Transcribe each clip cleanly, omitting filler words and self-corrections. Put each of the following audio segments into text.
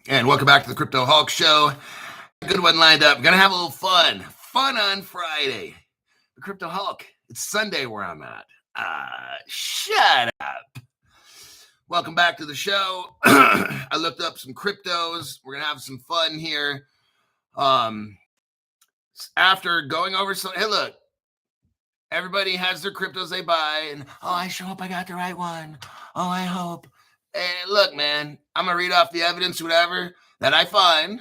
And welcome back to the Crypto Hulk Show. Good one lined up. Gonna have a little fun. Fun on Friday. The Crypto Hulk. It's Sunday where I'm at. Shut up. Welcome back to the show. I looked up some cryptos. We're gonna have some fun here. After going over hey, look. Everybody has their cryptos they buy, and I sure hope I got the right one. Oh, I hope. Hey, look, man, I'm gonna read off the evidence, whatever that I find.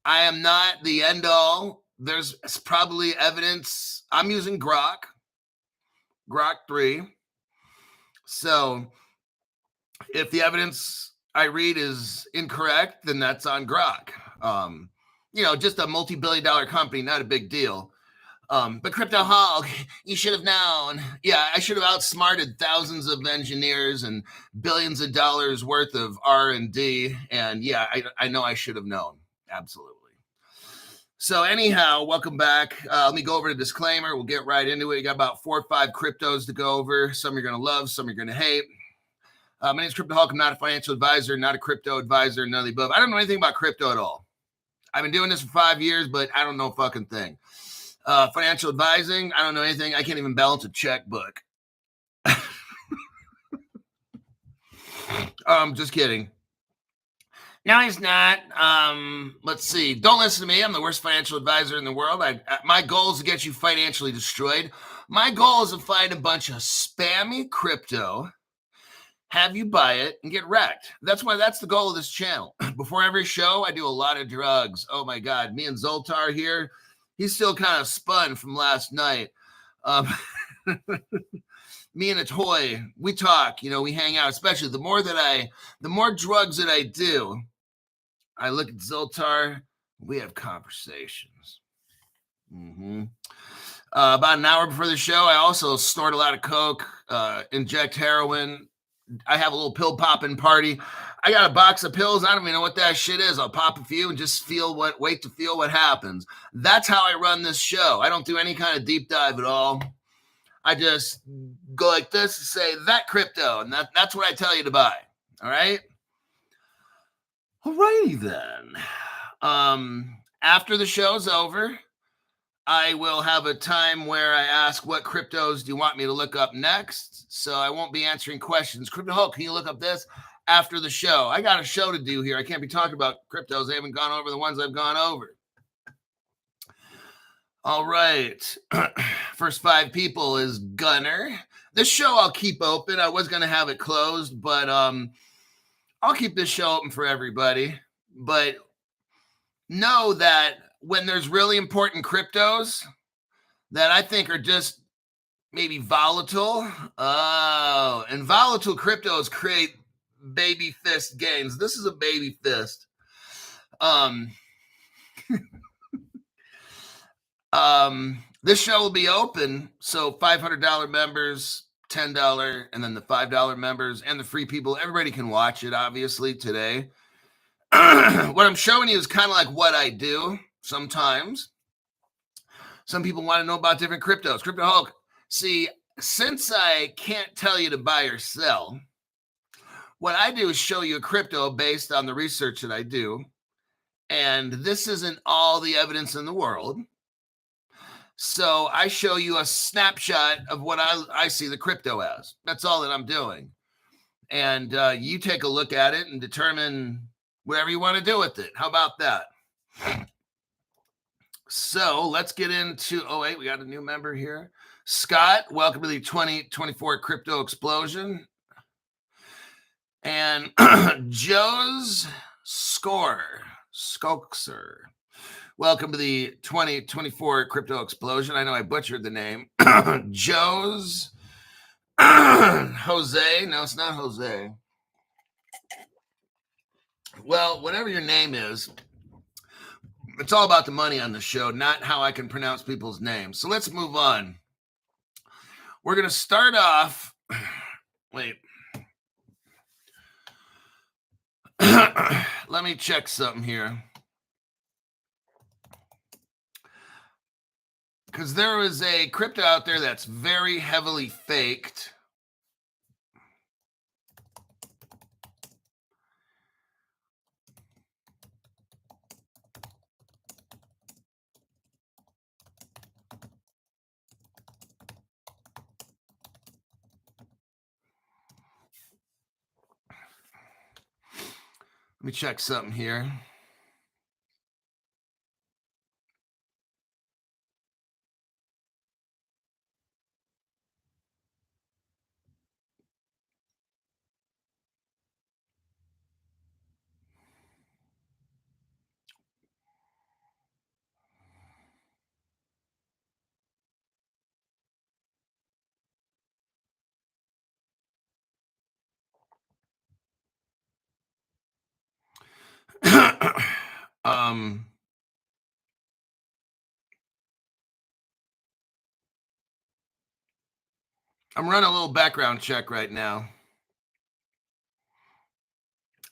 I am not the end all. There's probably evidence. I'm using Grok 3. So if the evidence I read is incorrect, then that's on Grok. Just a multi-billion-dollar company, not a big deal. But Crypto Hulk, you should have known. Yeah, I should have outsmarted thousands of engineers and billions of dollars worth of R&D. And yeah, I know I should have known. Absolutely. So anyhow, welcome back. Let me go over the disclaimer. We'll get right into it. You got about 4 or 5 cryptos to go over. Some you're going to love, some you're going to hate. My name is Crypto Hulk. I'm not a financial advisor, not a crypto advisor, none of the above. I don't know anything about crypto at all. I've been doing this for 5 years, but I don't know a fucking thing. Financial advising, I don't know anything. I can't even balance a checkbook. Just kidding. No, he's not. Let's see. Don't listen to me. I'm the worst financial advisor in the world. My goal is to get you financially destroyed. My goal is to find a bunch of spammy crypto, have you buy it, and get wrecked. That's the goal of this channel. Before every show, I do a lot of drugs. Oh my God. Me and Zoltar here. He's still kind of spun from last night. Me and a toy, we talk, we hang out, especially the more drugs that I do, I look at Zoltar, we have conversations. About an hour before the show, I also snort a lot of coke, inject heroin. I have a little pill popping party. I got a box of pills. I don't even know what that shit is. I'll pop a few and just wait to feel what happens. That's how I run this show. I don't do any kind of deep dive at all. I just go like this and say that crypto, and that's what I tell you to buy. All right. All righty then. After the show's over, I will have a time where I ask what cryptos do you want me to look up next. So I won't be answering questions. Crypto Hulk, can you look up this after the show? I got a show to do here. I can't be talking about cryptos. I haven't gone over the ones I've gone over. All right. First 5 people is Gunner. This show I'll keep open. I was going to have it closed, but I'll keep this show open for everybody. But know that when there's really important cryptos that I think are just maybe volatile, and volatile cryptos create baby fist gains. This is a baby fist. This show will be open, so $500 members, $10, and then the $5 members and the free people. Everybody can watch it, obviously, today. What I'm showing you is kind of like what I do sometimes. Some people want to know about different cryptos. Crypto Hulk. See, since I can't tell you to buy or sell, what I do is show you a crypto based on the research that I do. And this isn't all the evidence in the world. So I show you a snapshot of what I see the crypto as. That's all that I'm doing. And you take a look at it and determine whatever you want to do with it. How about that? So let's get into, we got a new member here. Scott, welcome to the 2024 Crypto Explosion. And Joe's Skulkser. Welcome to the 2024 Crypto Explosion. I know I butchered the name. Joe's Jose. No, it's not Jose. Well, whatever your name is, it's all about the money on the show, not how I can pronounce people's names. So let's move on. We're going to start off. Wait. Let me check something here. Because there is a crypto out there that's very heavily faked. Let me check something here. I'm running a little background check right now.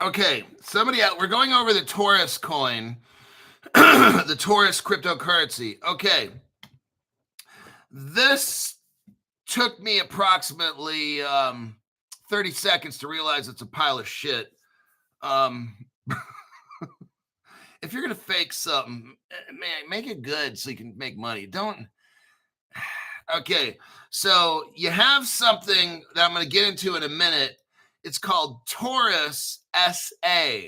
Okay, somebody out. We're going over the Taurus coin, the Taurus cryptocurrency. Okay, this took me approximately 30 seconds to realize it's a pile of shit. If you're gonna fake something, man, make it good so you can make money. Don't. Okay, so you have something that I'm going to get into in a minute. It's called Taurus SA.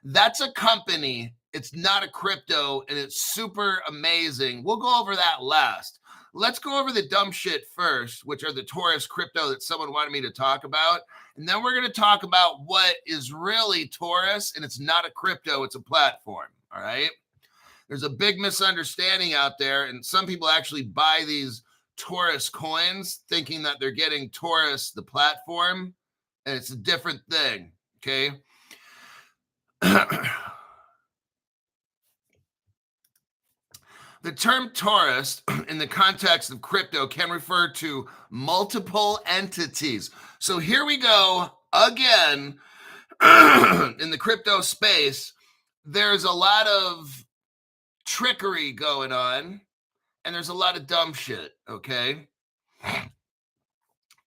That's a company. It's not a crypto, and it's super amazing. We'll go over that last. Let's go over the dumb shit first, which are the Taurus crypto that someone wanted me to talk about. And then we're going to talk about what is really Taurus, and it's not a crypto, it's a platform. All right. There's a big misunderstanding out there, and some people actually buy these Taurus coins thinking that they're getting Taurus, the platform, and it's a different thing. Okay. The term Taurus in the context of crypto can refer to multiple entities. So here we go again in the crypto space. There's a lot of trickery going on, and there's a lot of dumb shit. Okay.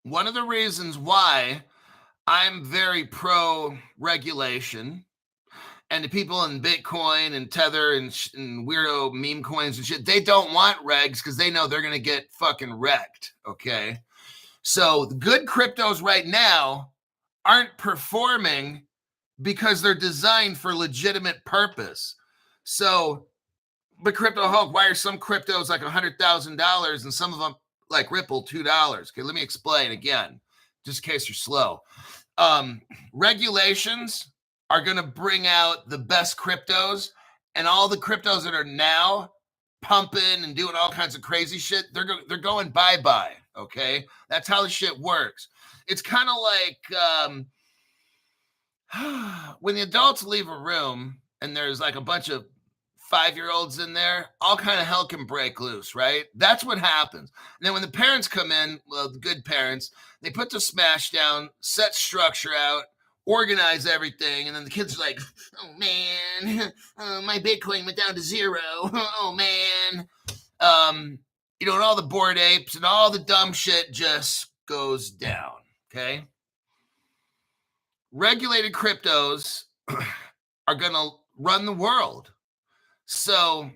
One of the reasons why I'm very pro regulation, and the people in Bitcoin and Tether and weirdo meme coins and shit, they don't want regs because they know they're going to get fucking wrecked. Okay. So the good cryptos right now aren't performing because they're designed for legitimate purpose. So, but Crypto Hulk, why are some cryptos like $100,000 and some of them like Ripple $2? Okay, let me explain again, just in case you're slow. Regulations are going to bring out the best cryptos, and all the cryptos that are now pumping and doing all kinds of crazy shit, they're going bye-bye, okay? That's how the shit works. It's kind of like when the adults leave a room and there's like a bunch of 5-year-olds in there, all kind of hell can break loose, right? That's what happens. And then when the parents come in, well, the good parents, they put the smash down, set structure out, organize everything, and then the kids are like, oh man, my Bitcoin went down to 0. Oh man. And all the Bored Apes and all the dumb shit just goes down. Okay. Regulated cryptos are gonna run the world. So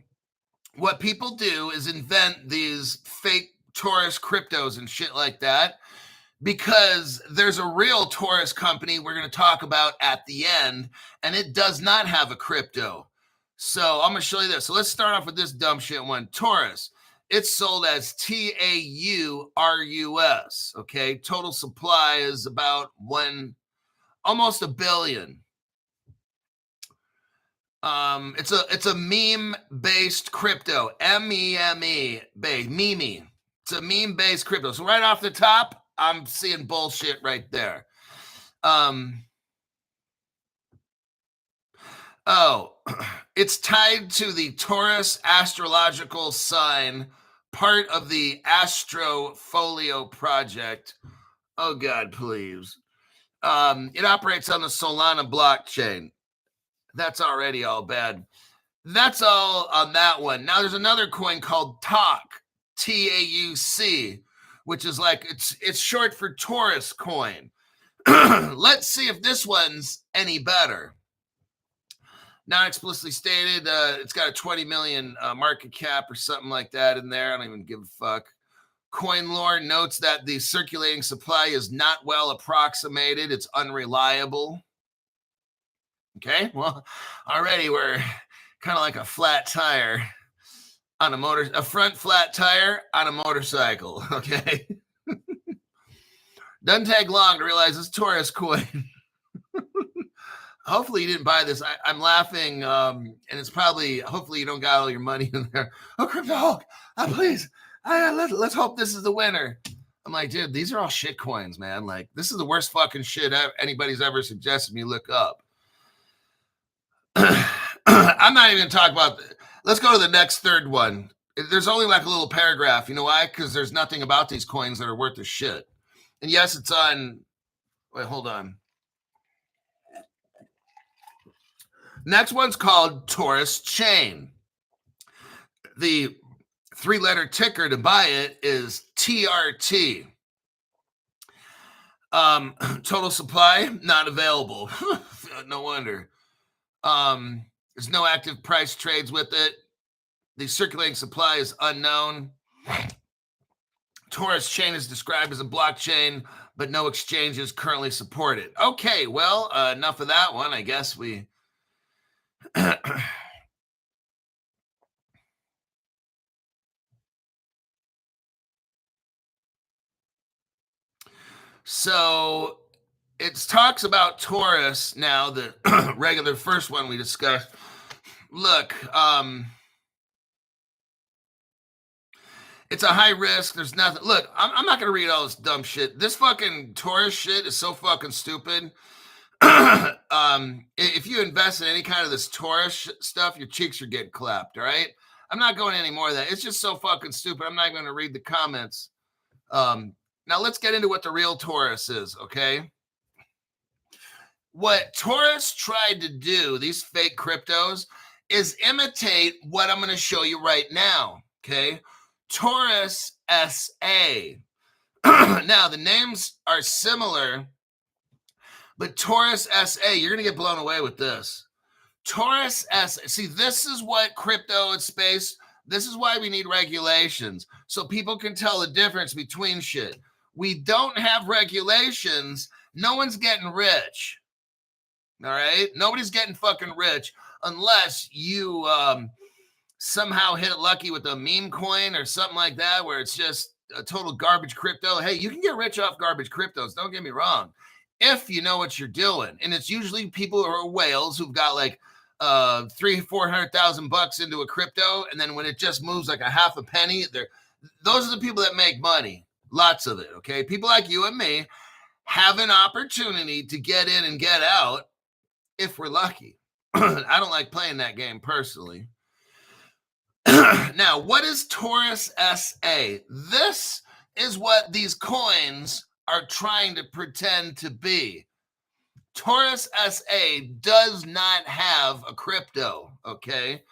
what people do is invent these fake Taurus cryptos and shit like that, because there's a real Taurus company we're going to talk about at the end, and it does not have a crypto. So I'm going to show you this. So let's start off with this dumb shit one. Taurus. It's sold as TAURUS. Okay. Total supply is about almost a billion. It's a meme-based crypto. MEME based. Meme. It's a meme-based crypto. So right off the top, I'm seeing bullshit right there. It's tied to the Taurus astrological sign, part of the Astrofolio project. Oh God, please. It operates on the Solana blockchain. That's already all bad. That's all on that one. Now there's another coin called TAUC, TAUC, which is like it's short for Taurus coin. Let's see if this one's any better. Not explicitly stated. It's got a 20 million market cap or something like that in there. I don't even give a fuck. CoinLore notes that the circulating supply is not well approximated. It's unreliable. Okay, well, already we're kind of like a flat tire on a front flat tire on a motorcycle. Okay, doesn't take long to realize this Taurus coin. Hopefully you didn't buy this. I'm laughing, and it's probably, hopefully you don't got all your money in there. Oh, Crypto Hulk, please, let's hope this is the winner. I'm like, dude, these are all shit coins, man. Like, this is the worst fucking shit anybody's ever suggested me look up. I'm not even talking about. Let's go to the next third one. There's only like a little paragraph. You know why? Because there's nothing about these coins that are worth a shit. And yes, it's on. Wait, hold on. Next one's called Taurus Chain. The 3-letter ticker to buy it is TRT. Total supply not available. No wonder. There's no active price trades with it. The circulating supply is unknown. Taurus Chain is described as a blockchain, but no exchanges currently support it. Okay, well, enough of that one. I guess we. So it talks about Taurus now, the regular first one we discussed. Look, it's a high risk. There's nothing. Look, I'm not going to read all this dumb shit. This fucking Taurus shit is so fucking stupid. If you invest in any kind of this Taurus stuff, your cheeks are getting clapped, all right? I'm not going any more of that. It's just so fucking stupid. I'm not going to read the comments. Now let's get into what the real Taurus is, okay? What Taurus tried to do, these fake cryptos, is imitate what I'm going to show you right now, okay? Taurus SA. Now, the names are similar, but Taurus SA, you're going to get blown away with this. Taurus SA. See, this is what crypto and space, this is why we need regulations, so people can tell the difference between shit. We don't have regulations. No one's getting rich. All right? Nobody's getting fucking rich unless you somehow hit it lucky with a meme coin or something like that, where it's just a total garbage crypto. Hey, you can get rich off garbage cryptos. Don't get me wrong. If you know what you're doing. And it's usually people who are whales who've got like $300,000-400,000 into a crypto. And then when it just moves like a half a penny, those are the people that make money. Lots of it, okay? People like you and me have an opportunity to get in and get out if we're lucky. I don't like playing that game personally. Now, what is Taurus SA? This is what these coins are trying to pretend to be. Taurus SA does not have a crypto, okay?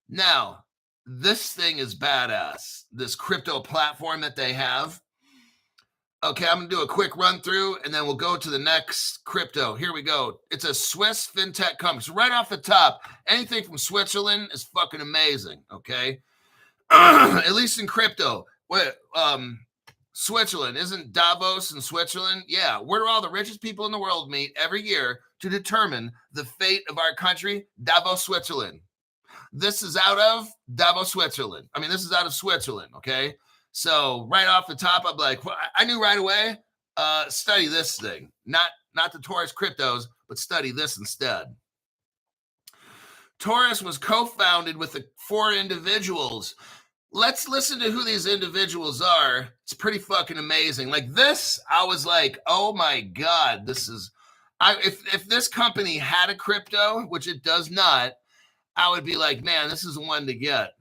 Now, this thing is badass. This crypto platform that they have. Okay, I'm going to do a quick run through, and then we'll go to the next crypto. Here we go. It's a Swiss fintech company. So right off the top, anything from Switzerland is fucking amazing, okay? At least in crypto. Wait, Switzerland. Isn't Davos in Switzerland? Yeah. Where do all the richest people in the world meet every year to determine the fate of our country? Davos, Switzerland. This is out of Davos, Switzerland. I mean, this is out of Switzerland, okay? So right off the top, I'm like, well, I knew right away, study this thing. Not the Taurus cryptos, but study this instead. Taurus was co-founded with the 4 individuals. Let's listen to who these individuals are. It's pretty fucking amazing. Like this, I was like, oh my God, this is, if this company had a crypto, which it does not, I would be like, man, this is the one to get.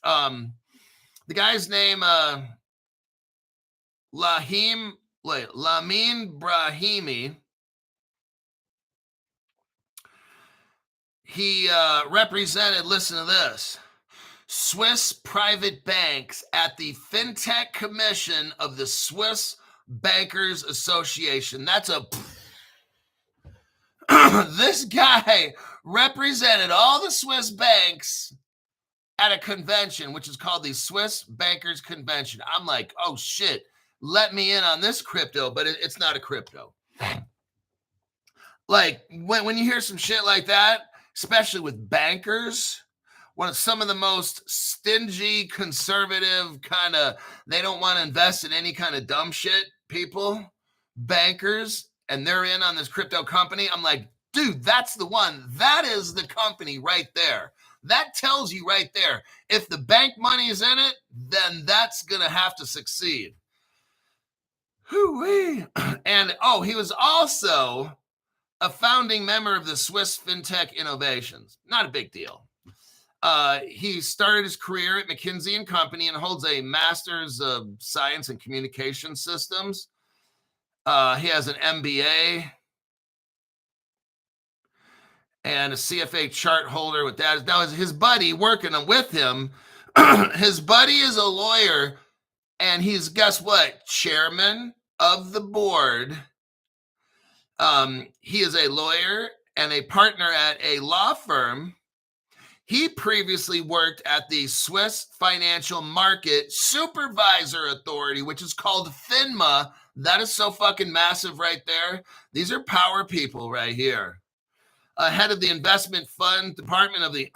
The guy's name, Lamin Brahimi. He represented, listen to this, Swiss private banks at the FinTech Commission of the Swiss Bankers Association. That's a... This guy represented all the Swiss banks at a convention, which is called the Swiss Bankers Convention. I'm like, oh shit, let me in on this crypto, but it's not a crypto. Like when you hear some shit like that, especially with bankers, one of some of the most stingy, conservative kind of, they don't want to invest in any kind of dumb shit people, bankers, and they're in on this crypto company. I'm like, dude, that's the one. That is the company right there. That tells you right there. If the bank money is in it, then that's going to have to succeed. Hoo-wee. And he was also a founding member of the Swiss FinTech Innovations. Not a big deal. He started his career at McKinsey & Company and holds a Master's of Science in Communication Systems. He has an MBA and a CFA chart holder with that. Now, his buddy working with him, his buddy is a lawyer, and he's, guess what, chairman of the board. He is a lawyer and a partner at a law firm. He previously worked at the Swiss Financial Market Supervisor Authority, which is called FINMA. That is so fucking massive right there. These are power people right here. Head of the investment fund department of the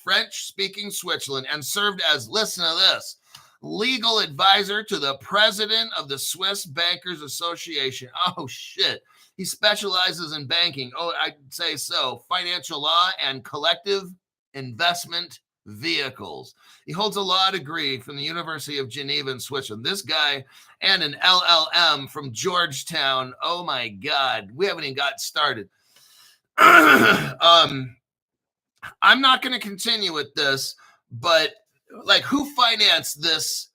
French-speaking Switzerland, and served as, listen to this, legal advisor to the president of the Swiss Bankers Association. Oh, shit. He specializes in banking. Oh, I'd say so. Financial law and collective investment vehicles. He holds a law degree from the University of Geneva in Switzerland. This guy, and an LLM from Georgetown. Oh, my God. We haven't even got started. I'm not going to continue with this, but like, who financed this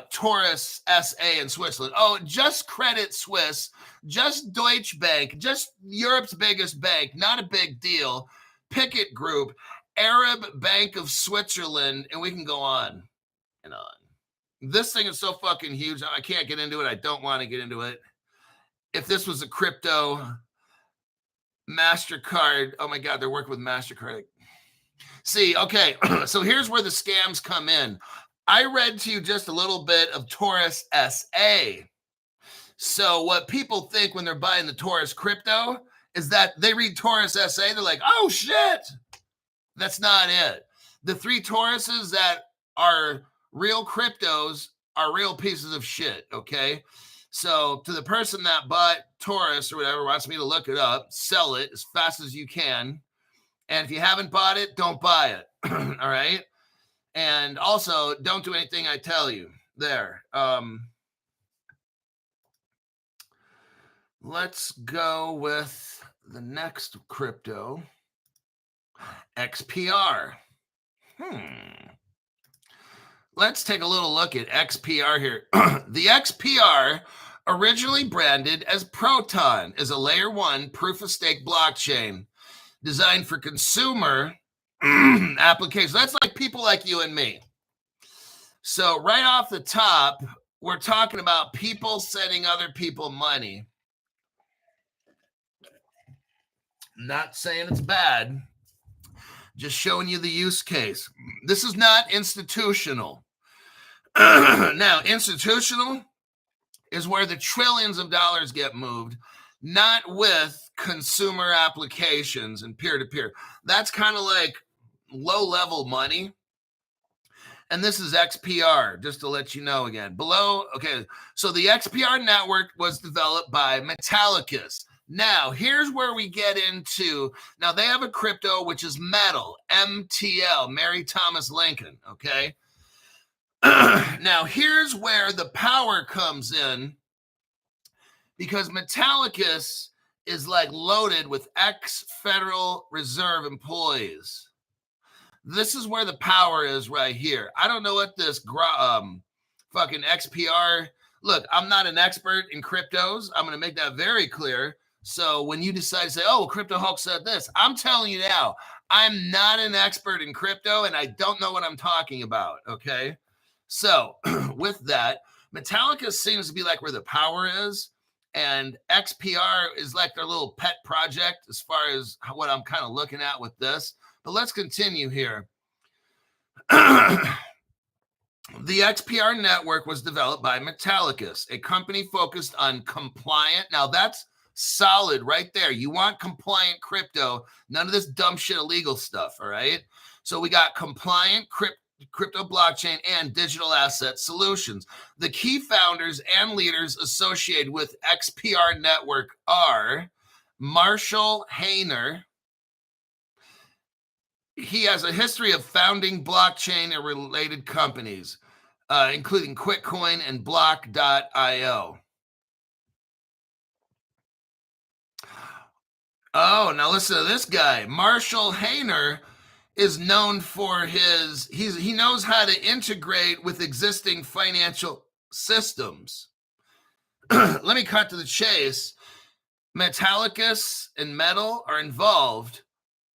Taurus SA in Switzerland? Oh, just Credit Suisse, just Deutsche Bank, just Europe's biggest bank, not a big deal. Pickett Group, Arab Bank of Switzerland, and we can go on and on. This thing is so fucking huge. I can't get into it. I don't want to get into it. If this was a crypto, MasterCard, oh my God, they're working with MasterCard. See, okay, so here's where the scams come in. I read to you just a little bit of Taurus SA. So what people think when they're buying the Taurus crypto is that they read Taurus SA, they're like, oh shit. That's not it. The three Tauruses that are real cryptos are real pieces of shit, okay? So to the person that bought Taurus or whatever, wants me to look it up, sell it as fast as you can. And if you haven't bought it, don't buy it. All right. And also, don't do anything I tell you there. Let's go with the next crypto, XPR. Let's take a little look at XPR here. The XPR, originally branded as Proton, is a layer 1 proof-of-stake blockchain designed for consumer applications. That's like people like you and me. So right off the top, we're talking about people sending other people money. Not saying it's bad, just showing you the use case. This is not institutional. Now, institutional is where the trillions of dollars get moved, not with consumer applications and peer-to-peer. That's kind of like low-level money. And this is XPR, just to let you know again. Below, okay, so the XPR network was developed by Metallicus. Now, here's where we get into, now they have a crypto, which is Metal, MTL, Mary Thomas Lincoln, okay? Now, here's where the power comes in, because Metallicus is like loaded with ex-Federal Reserve employees. This is where the power is right here. I don't know what this fucking XPR, look, I'm not an expert in cryptos. I'm going to make that very clear. So when you decide to say, oh, Crypto Hulk said this, I'm telling you now, I'm not an expert in crypto and I don't know what I'm talking about, okay? So with that, Metallicus seems to be like where the power is, and XPR is like their little pet project as far as what I'm kind of looking at with this. But let's continue here. The XPR network was developed by Metallicus, a company focused on compliant. Now that's Solid right there. You want compliant crypto, none of this dumb shit illegal stuff, all right? So we got compliant crypto blockchain and digital asset solutions. The key founders and leaders associated with XPR Network are Marshall Hayner. He has a history of founding blockchain and related companies, including Quitcoin and Block.io. Oh, now listen to this guy. Marshall Hayner is known for he knows how to integrate with existing financial systems. Let me cut to the chase. Metallicus and Metal are involved.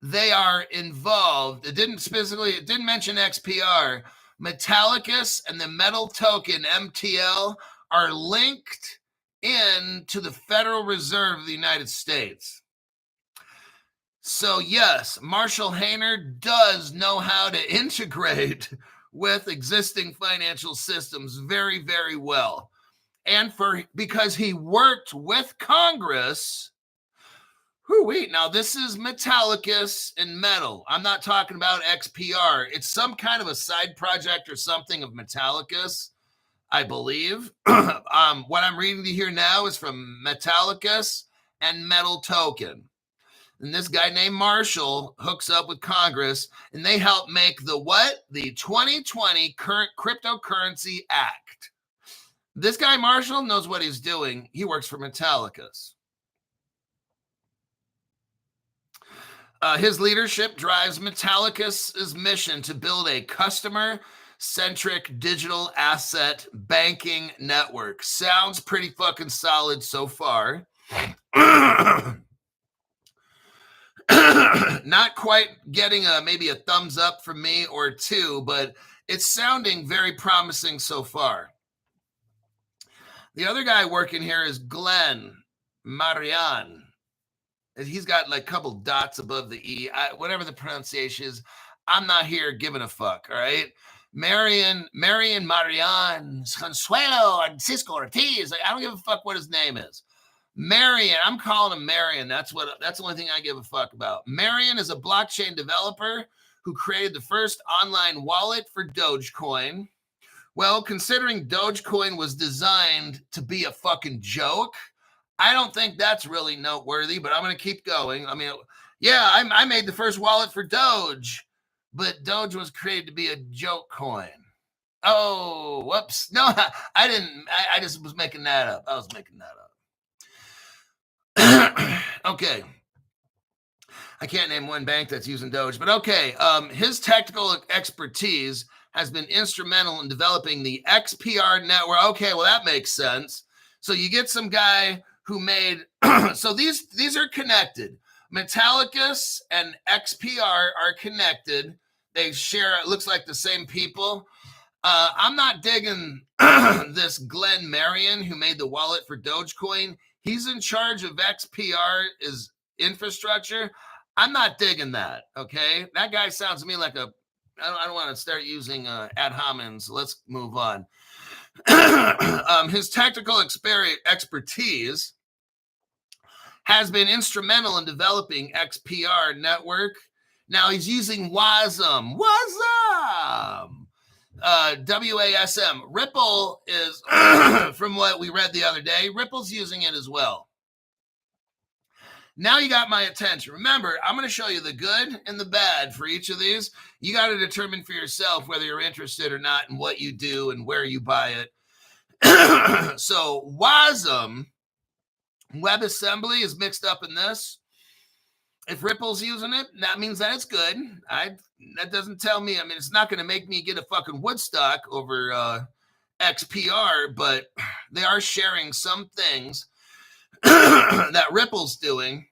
They are involved. It didn't mention XPR. Metallicus and the Metal token MTL are linked in to the Federal Reserve of the United States. So yes, Marshall Hayner does know how to integrate with existing financial systems very, very well. And because he worked with Congress. Wait, now this is Metallicus and Metal. I'm not talking about XPR. It's some kind of a side project or something of Metallicus, I believe. What I'm reading to you here now is from Metallicus and Metal token. And this guy named Marshall hooks up with Congress, and they help make the what? The 2020 current Cryptocurrency Act. This guy Marshall knows what he's doing. He works for Metallicus. His leadership drives Metallicus' mission to build a customer-centric digital asset banking network. Sounds pretty fucking solid so far. Not quite getting maybe a thumbs up from me or two, but it's sounding very promising so far. The other guy working here is Glenn Marian. He's got like a couple dots above the E. Whatever the pronunciation is, I'm not here giving a fuck, all right? Marian, Consuelo, and Cisco Ortiz. Like, I don't give a fuck what his name is. Marian, I'm calling him Marian. That's the only thing I give a fuck about. Marian is a blockchain developer who created the first online wallet for Dogecoin. Well, considering Dogecoin was designed to be a fucking joke, I don't think that's really noteworthy, but I'm going to keep going. I mean, yeah, I made the first wallet for Doge, but Doge was created to be a joke coin. Oh, whoops. No, I didn't. I just was making that up. I was making that up. Okay. I can't name one bank that's using Doge, but okay. His technical expertise has been instrumental in developing the XPR network. Okay, well, that makes sense. So you get some guy who made, so these are connected. Metallicus and XPR are connected. They share, it looks like the same people. I'm not digging this Glenn Marian who made the wallet for Dogecoin. He's in charge of XPR's infrastructure. I'm not digging that, okay? That guy sounds to me like I don't want to start using ad hominems. Let's move on. His technical expertise has been instrumental in developing XPR network. Now he's using WASM. WASM. Ripple is, from what we read the other day, Ripple's using it as well. Now you got my attention. Remember, I'm going to show you the good and the bad for each of these. You got to determine for yourself whether you're interested or not in what you do and where you buy it. So WASM, WebAssembly, is mixed up in this. If Ripple's using it, that means that it's good. That doesn't tell me. I mean, it's not going to make me get a fucking Woodstock over XPR, but they are sharing some things that Ripple's doing.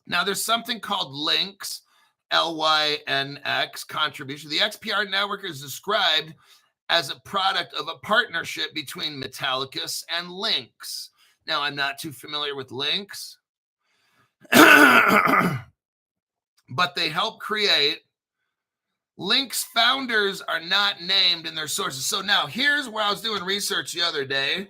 Now, there's something called links, LYNX contribution. The XPR network is described as a product of a partnership between Metallicus and Links. Now, I'm not too familiar with Links, but they help create. Links founders are not named in their sources. So now here's where I was doing research the other day.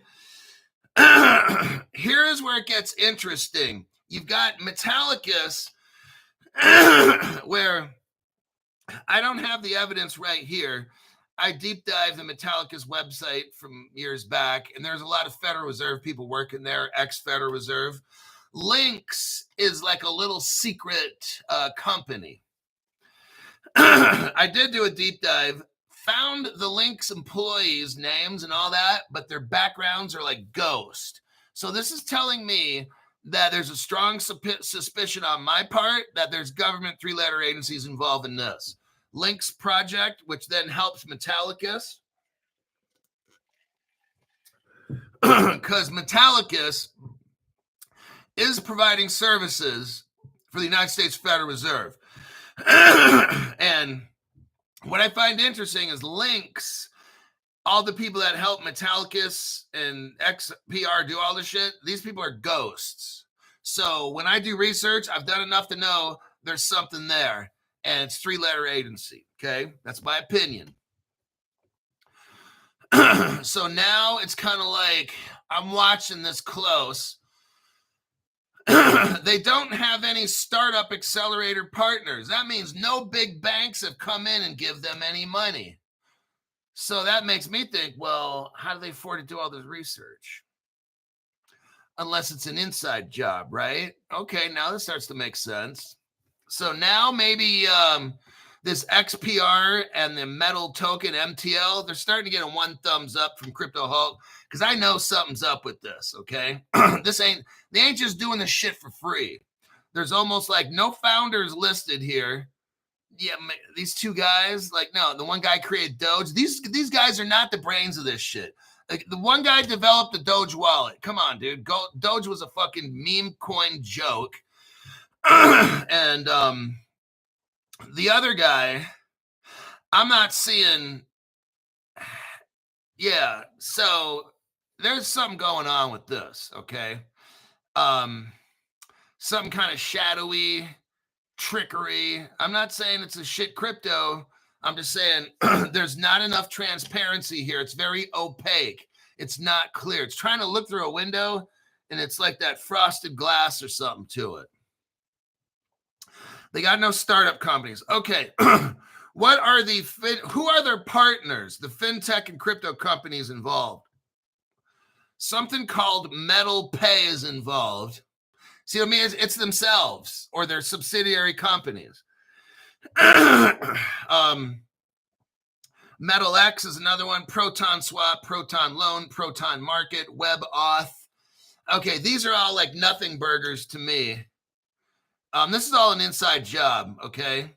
Here's where it gets interesting. You've got Metallicus, where I don't have the evidence right here. I deep dive the Metallicus website from years back, and there's a lot of Federal Reserve people working there, ex-Federal Reserve. Lynx is like a little secret company. I did do a deep dive, found the Lynx employees' names and all that, but their backgrounds are like ghost. So this is telling me that there's a strong suspicion on my part that there's government three-letter agencies involved in this. Lynx project, which then helps Metallicus. Because Metallicus is providing services for the United States Federal Reserve. And what I find interesting is Lynx, all the people that help Metallicus and HBAR do all this shit, these people are ghosts. So when I do research, I've done enough to know there's something there. And it's three-letter agency, okay? That's my opinion. So now it's kind of like I'm watching this close. They don't have any startup accelerator partners. That means no big banks have come in and give them any money. So that makes me think, well, how do they afford to do all this research? Unless it's an inside job, right? Okay, now this starts to make sense. So now maybe this XPR and the metal token MTL, they're starting to get a one thumbs up from Crypto Hulk, because I know something's up with this, okay? They ain't just doing this shit for free. There's almost like no founders listed here. Yeah, these two guys, like, no, the one guy created Doge. These guys are not the brains of this shit. Like, the one guy developed the Doge wallet. Come on, dude. Doge was a fucking meme coin joke. And the other guy, I'm not seeing. Yeah, so there's something going on with this, okay? Something kind of shadowy, trickery. I'm not saying it's a shit crypto. I'm just saying there's not enough transparency here. It's very opaque. It's not clear. It's trying to look through a window, and it's like that frosted glass or something to it. They got no startup companies. Okay. Who are their partners, the fintech and crypto companies involved? Something called Metal Pay is involved. See what I mean? It's themselves or their subsidiary companies. Metal X is another one. Proton Swap, Proton Loan, Proton Market, Web Auth. Okay, these are all like nothing burgers to me. This is all an inside job, okay?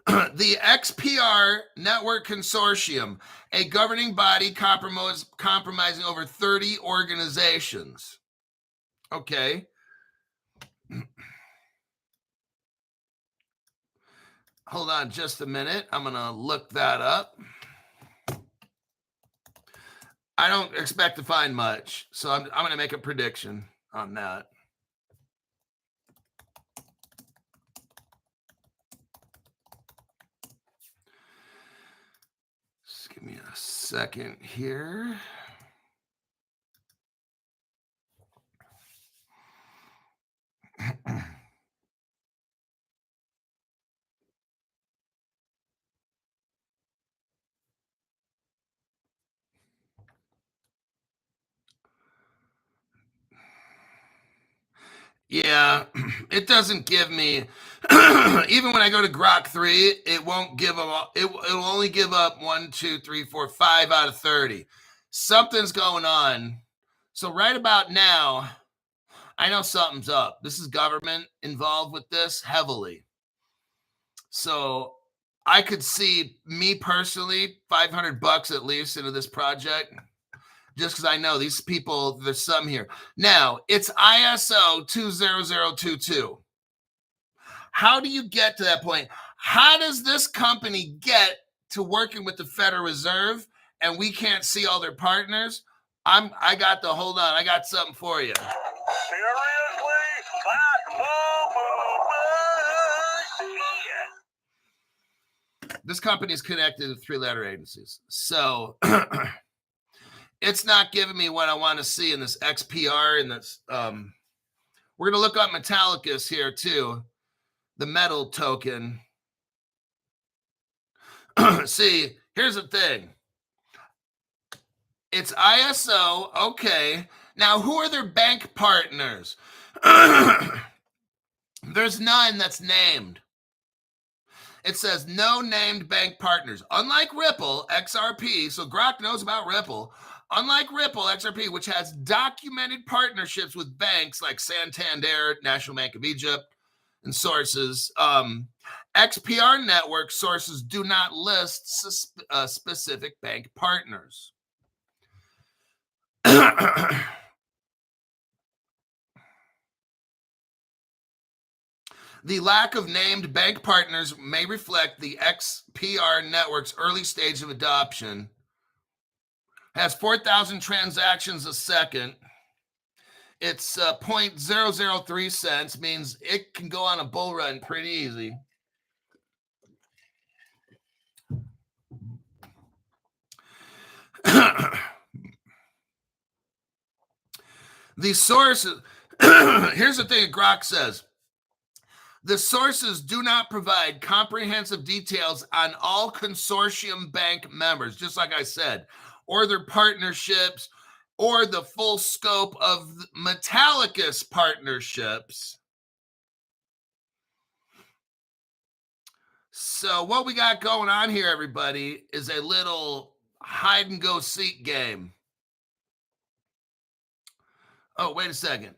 The XPR Network Consortium, a governing body compromising over 30 organizations. Okay. Hold on just a minute. I'm going to look that up. I don't expect to find much, so I'm going to make a prediction on that. Just give me a second here. Yeah, it doesn't give me, even when I go to Grok 3, it won't give them, it'll only give up 1, 2, 3, 4, 5 out of 30. Something's going on. So right about now, I know something's up. This is government involved with this heavily. So I could see me personally, $500 at least into this project. Just because I know these people, there's some here. Now, it's ISO 20022. How do you get to that point? How does this company get to working with the Federal Reserve and we can't see all their partners? I got something for you. Seriously? This company is connected to three-letter agencies. So it's not giving me what I want to see in this XPR and this. We're going to look up Metallicus here too, the metal token. See, here's the thing. It's ISO, okay. Now, who are their bank partners? There's none that's named. It says no named bank partners. Unlike Ripple, XRP, so Grok knows about Ripple. Unlike Ripple, XRP, which has documented partnerships with banks like Santander, National Bank of Egypt, and sources, XPR network sources do not list specific bank partners. The lack of named bank partners may reflect the XPR network's early stage of adoption. Has 4,000 transactions a second. It's 0.003 cents, means it can go on a bull run pretty easy. The sources, here's the thing Grok says. The sources do not provide comprehensive details on all consortium bank members, just like I said, or their partnerships, or the full scope of Metallicus partnerships. So what we got going on here, everybody, is a little hide-and-go-seek game. Oh, wait a second.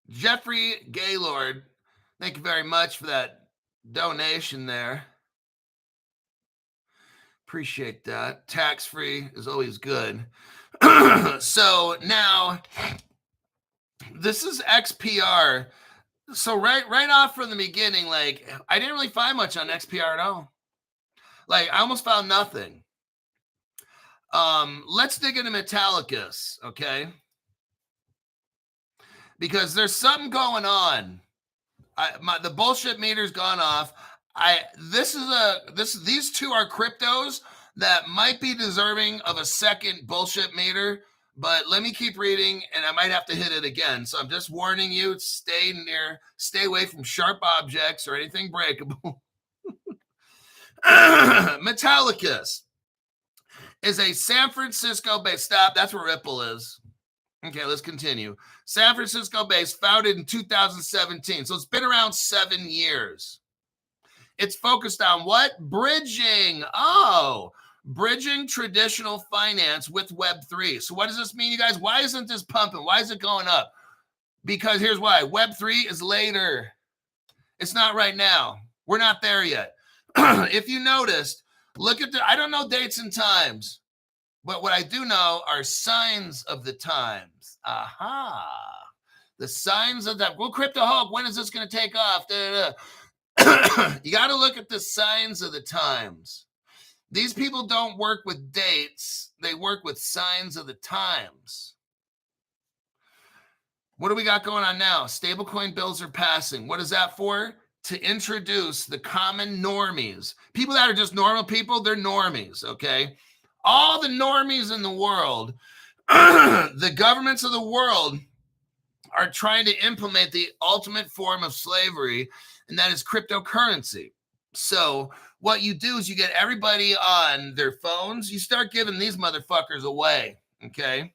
Jeffrey Gaylord, thank you very much for that donation there. Appreciate that. Tax-free is always good. So now, this is XPR. So right off from the beginning, like, I didn't really find much on XPR at all. Like, I almost found nothing. Let's dig into Metallicus, okay? Because there's something going on. The bullshit meter's gone off. These two are cryptos that might be deserving of a second bullshit meter, but let me keep reading and I might have to hit it again. So I'm just warning you, stay away from sharp objects or anything breakable. Metallicus is a San Francisco-based, stop, that's where Ripple is. Okay, let's continue. San Francisco-based, founded in 2017. So it's been around 7 years. It's focused on what? Bridging. Oh, bridging traditional finance with Web3. So what does this mean, you guys? Why isn't this pumping? Why is it going up? Because here's why. Web3 is later. It's not right now. We're not there yet. If you noticed, look at I don't know dates and times. But what I do know are signs of the times. Aha. The signs of that. Well, Crypto Hulk, when is this going to take off? You got to look at the signs of the times. These people don't work with dates. They work with signs of the times. What do we got going on now? Stablecoin bills are passing. What is that for? To introduce the common normies. People that are just normal people, they're normies, okay? All the normies in the world, the governments of the world are trying to implement the ultimate form of slavery, and that is cryptocurrency. So what you do is you get everybody on their phones. You start giving these motherfuckers away, okay?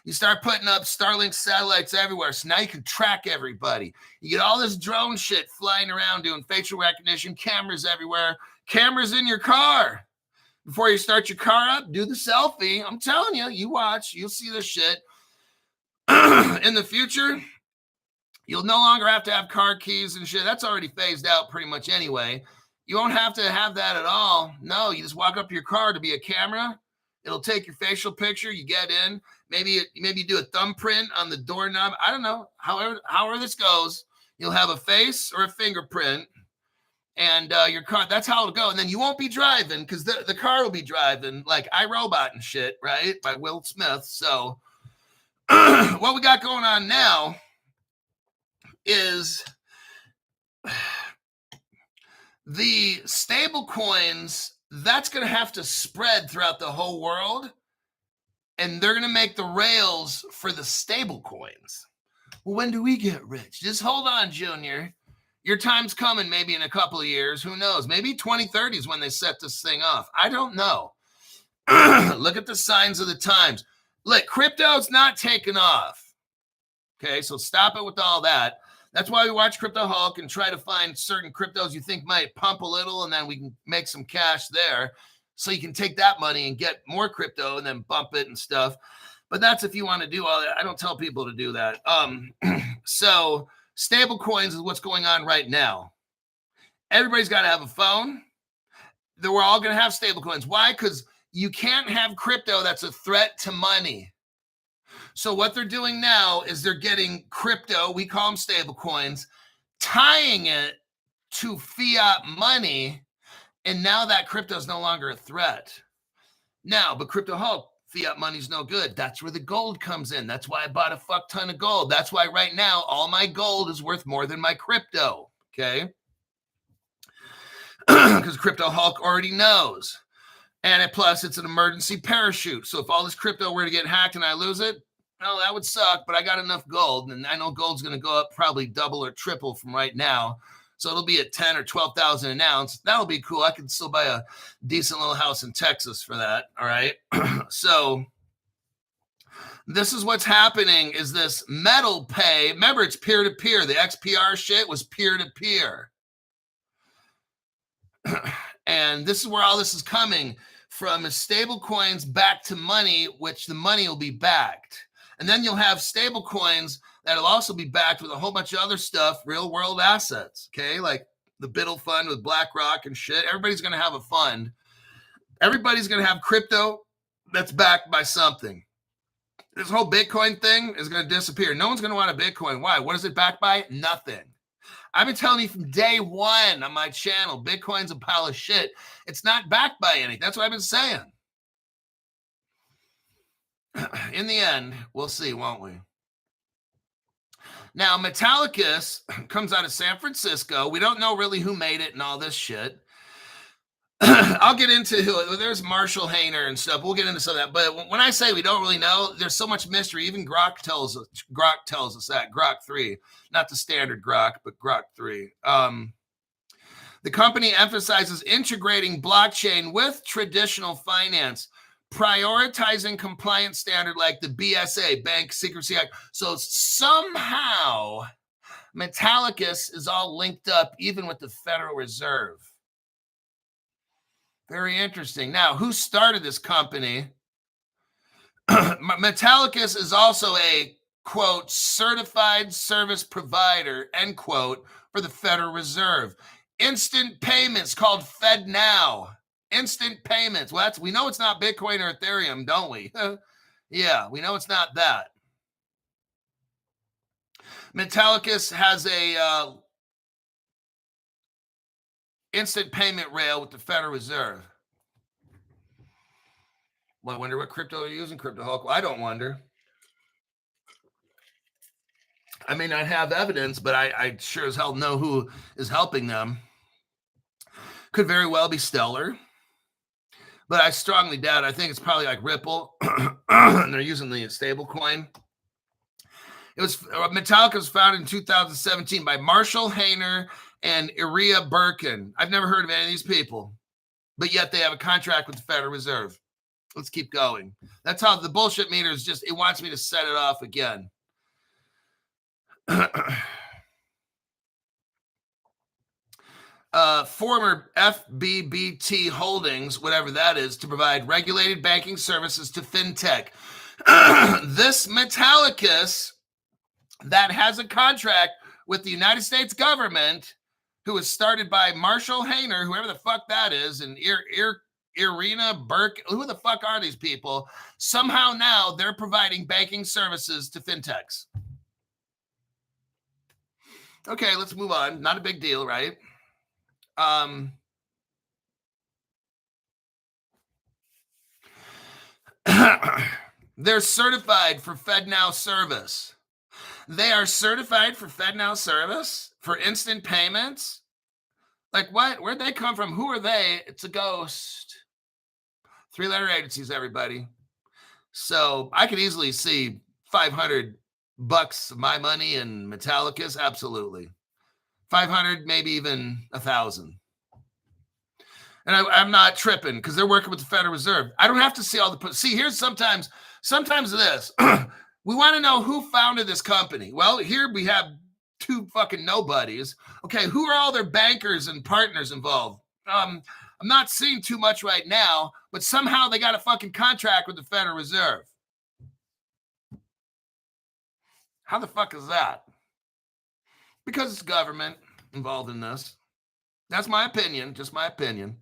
You start putting up Starlink satellites everywhere, so now you can track everybody. You get all this drone shit flying around doing facial recognition, cameras everywhere, cameras in your car. Before you start your car up, do the selfie. I'm telling you, you watch, you'll see this shit. In the future, you'll no longer have to have car keys and shit. That's already phased out pretty much anyway. You won't have to have that at all. No, you just walk up to your car to be a camera. It'll take your facial picture. You get in. Maybe you do a thumbprint on the doorknob. I don't know. However this goes, you'll have a face or a fingerprint. And your car, that's how it'll go. And then you won't be driving because the car will be driving like iRobot and shit, right? By Will Smith. So what we got going on now is the stable coins, that's going to have to spread throughout the whole world. and they're going to make the rails for the stable coins. Well, when do we get rich? Just hold on, Junior. Your time's coming maybe in a couple of years. Who knows? Maybe 2030 is when they set this thing off. I don't know. Look at the signs of the times. Look, crypto's not taking off. Okay, so stop it with all that. That's why we watch Crypto Hulk and try to find certain cryptos you think might pump a little, and then we can make some cash there. So you can take that money and get more crypto and then bump it and stuff. But that's if you want to do all that. I don't tell people to do that. So stable coins is what's going on right now. Everybody's got to have a phone. We're all going to have stable coins. Why? Because you can't have crypto that's a threat to money. So what they're doing now is they're getting crypto, we call them stable coins, tying it to fiat money, and now that crypto is no longer a threat. Now, but Crypto Hulk, fiat money's no good. That's where the gold comes in. That's why I bought a fuck ton of gold. That's why right now all my gold is worth more than my crypto, okay? Because Crypto Hulk already knows. And plus, it's an emergency parachute. So if all this crypto were to get hacked and I lose it, well, that would suck, but I got enough gold, and I know gold's going to go up probably double or triple from right now. So it'll be at 10 or 12,000 an ounce. That'll be cool. I could still buy a decent little house in Texas for that. All right. So this is what's happening is this metal pay. Remember, it's peer-to-peer. The XBAR shit was peer-to-peer. And this is where all this is coming from, is stable coins back to money, which the money will be backed. And then you'll have stable coins that'll also be backed with a whole bunch of other stuff, real world assets, okay? Like the Biddle Fund with BlackRock and shit. Everybody's going to have a fund. Everybody's going to have crypto that's backed by something. This whole Bitcoin thing is going to disappear. No one's going to want a Bitcoin. Why? What is it backed by? Nothing. I've been telling you from day one on my channel, Bitcoin's a pile of shit. It's not backed by anything. That's what I've been saying. In the end, we'll see, won't we? Now, Metallicus comes out of San Francisco. We don't know really who made it and all this shit. I'll get into who. There's Marshall Hayner and stuff. We'll get into some of that. But when I say we don't really know, there's so much mystery. Even Grok tells us that. Grok 3. Not the standard Grok, but Grok 3. The company emphasizes integrating blockchain with traditional finance, prioritizing compliance standard like the BSA, Bank Secrecy Act. So somehow Metallicus is all linked up even with the Federal Reserve. Very interesting. Now, who started this company? Metallicus is also a, quote, certified service provider, end quote, for the Federal Reserve. Instant payments called FedNow. Instant payments. Well, we know it's not Bitcoin or Ethereum, don't we? Yeah, we know it's not that. Metallicus has a instant payment rail with the Federal Reserve. Well, I wonder what crypto they're using, Crypto Hulk. Well, I don't wonder. I may not have evidence, but I sure as hell know who is helping them. Could very well be Stellar. But I strongly doubt. I think it's probably like Ripple, and they're using the stable coin. It was Metallicus was founded in 2017 by Marshall Hayner and Iria Birkin. I've never heard of any of these people, but yet they have a contract with the Federal Reserve. Let's keep going. That's how the bullshit meter is just, it wants me to set it off again. Former FBBT Holdings, whatever that is, to provide regulated banking services to fintech. This Metallicus that has a contract with the United States government, who was started by Marshall Hayner, whoever the fuck that is, and Irina Burke, who the fuck are these people? Somehow now they're providing banking services to fintechs. Okay, let's move on. Not a big deal, right? They're certified for FedNow service. They are certified for FedNow service for instant payments. Like what? Where'd they come from? Who are they? It's a ghost. 3-letter agencies, everybody. So I could easily see $500 of my money in Metallicus. Absolutely. 500, maybe even 1,000. And I'm not tripping because they're working with the Federal Reserve. I don't have to see all the, see, here's sometimes this, we want to know who founded this company. Well, here we have two fucking nobodies. Okay, who are all their bankers and partners involved? I'm not seeing too much right now, but somehow they got a fucking contract with the Federal Reserve. How the fuck is that? Because it's government involved in this. That's my opinion, just my opinion.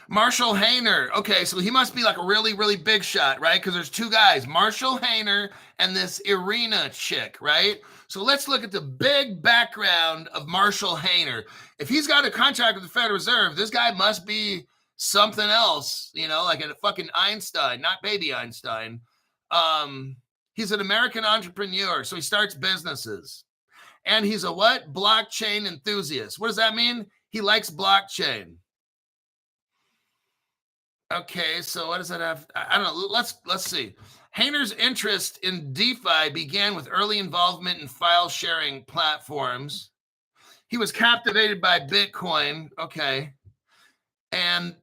Marshall Hayner. Okay, so he must be like a really, really big shot, right? Because there's two guys, Marshall Hayner and this Irina chick, right? So let's look at the big background of Marshall Hayner. If he's got a contract with the Federal Reserve, this guy must be something else, you know, like a fucking Einstein, not baby Einstein. He's an American entrepreneur, so he starts businesses. And he's a what? Blockchain enthusiast. What does that mean? He likes blockchain. Okay, so what does that have? I don't know. Let's see. Hayner's interest in DeFi began with early involvement in file sharing platforms. He was captivated by Bitcoin. Okay. And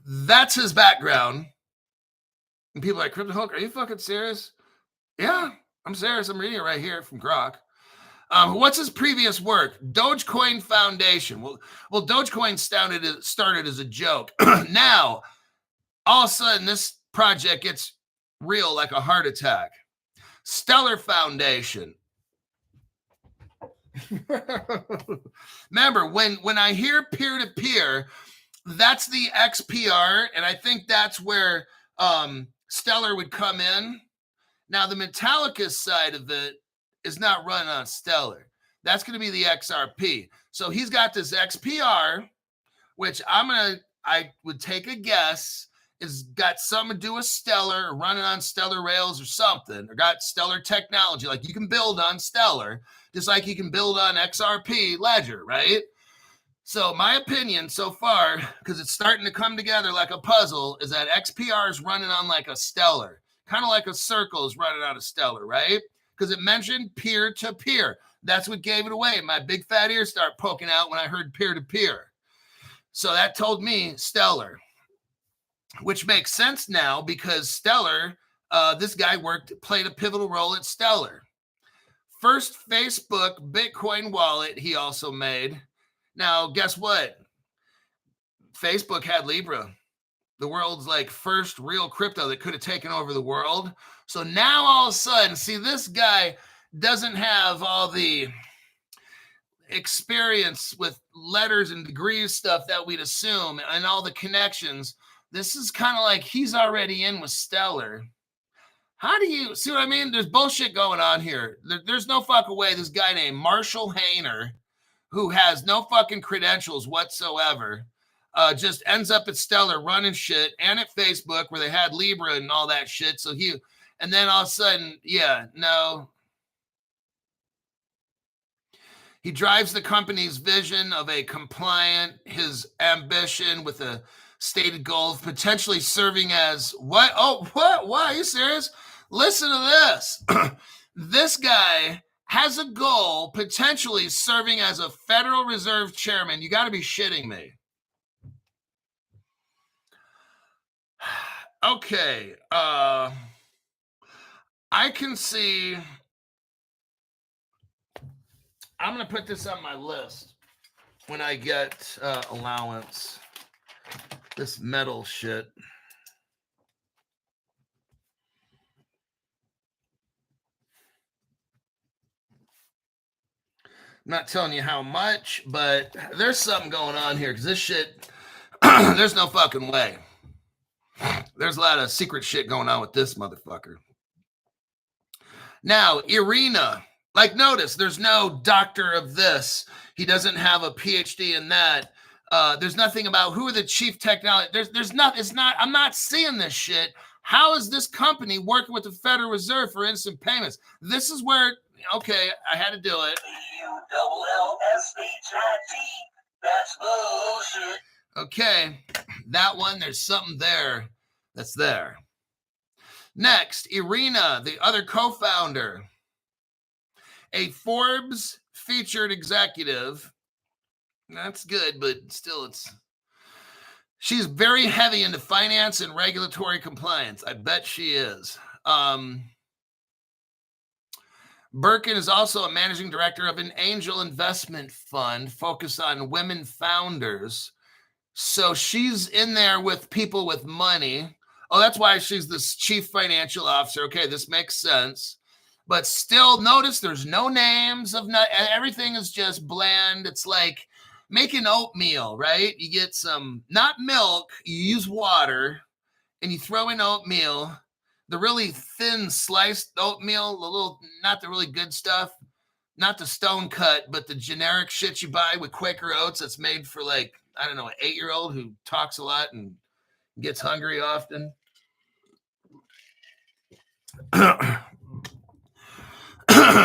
that's his background. And people are like, Crypto Hulk, are you fucking serious? Yeah, I'm serious. I'm reading it right here from Grok. What's his previous work? Dogecoin Foundation. Well, Dogecoin started as a joke. Now, all of a sudden, this project gets real like a heart attack. Stellar Foundation. Remember, when I hear peer-to-peer, that's the XPR, and I think that's where Stellar would come in. Now, the Metallicus side of it is not run on Stellar. That's going to be the XRP. So he's got this XPR, which I would take a guess is got something to do with Stellar, or running on Stellar rails or something, or got Stellar technology. Like you can build on Stellar, just like you can build on XRP Ledger, right? So my opinion so far, because it's starting to come together like a puzzle, is that XPR is running on like a Stellar, kind of like a Circle is running on a Stellar, right? Because it mentioned peer-to-peer. That's what gave it away. My big fat ears start poking out when I heard peer-to-peer. So that told me Stellar, which makes sense now because Stellar, this guy played a pivotal role at Stellar. First Facebook Bitcoin wallet he also made. Now, guess what? Facebook had Libra, the world's like first real crypto that could have taken over the world. So now all of a sudden, see, this guy doesn't have all the experience with letters and degrees stuff that we'd assume and all the connections. This is kind of like he's already in with Stellar. How do you see what I mean? There's bullshit going on here. There's no fucking way this guy named Marshall Hayner, who has no fucking credentials whatsoever, just ends up at Stellar running shit and at Facebook where they had Libra and all that shit. So and then all of a sudden, yeah, no. He drives the company's vision of a compliant, his ambition with a stated goal of potentially serving as what? Oh, what? Why? Are you serious? Listen to this. This guy has a goal potentially serving as a Federal Reserve chairman. You got to be shitting me. Okay. I can see. I'm going to put this on my list when I get allowance. This metal shit. I'm not telling you how much, but there's something going on here because this shit, there's no fucking way. There's a lot of secret shit going on with this motherfucker. Now, Irina, like notice, there's no doctor of this. He doesn't have a PhD in that. There's nothing about who are the chief technology. There's not, it's not, I'm not seeing this shit. How is this company working with the Federal Reserve for instant payments? This is where, okay, I had to do it. ULLSHIT. That's bullshit. Okay, that one, there's something there that's there. Next, Irina, the other co-founder, a Forbes featured executive. That's good, but still she's very heavy into finance and regulatory compliance. I bet she is. Birkin is also a managing director of an angel investment fund focused on women founders. So she's in there with people with money. Oh, that's why she's this chief financial officer. Okay, this makes sense. But still, notice there's no names of everything is just bland. It's like making oatmeal, right? You get some, not milk, you use water, and you throw in oatmeal, the really thin sliced oatmeal, the little, not the really good stuff, not the stone cut, but the generic shit you buy with Quaker Oats that's made for like, I don't know, an 8-year-old who talks a lot and gets hungry often.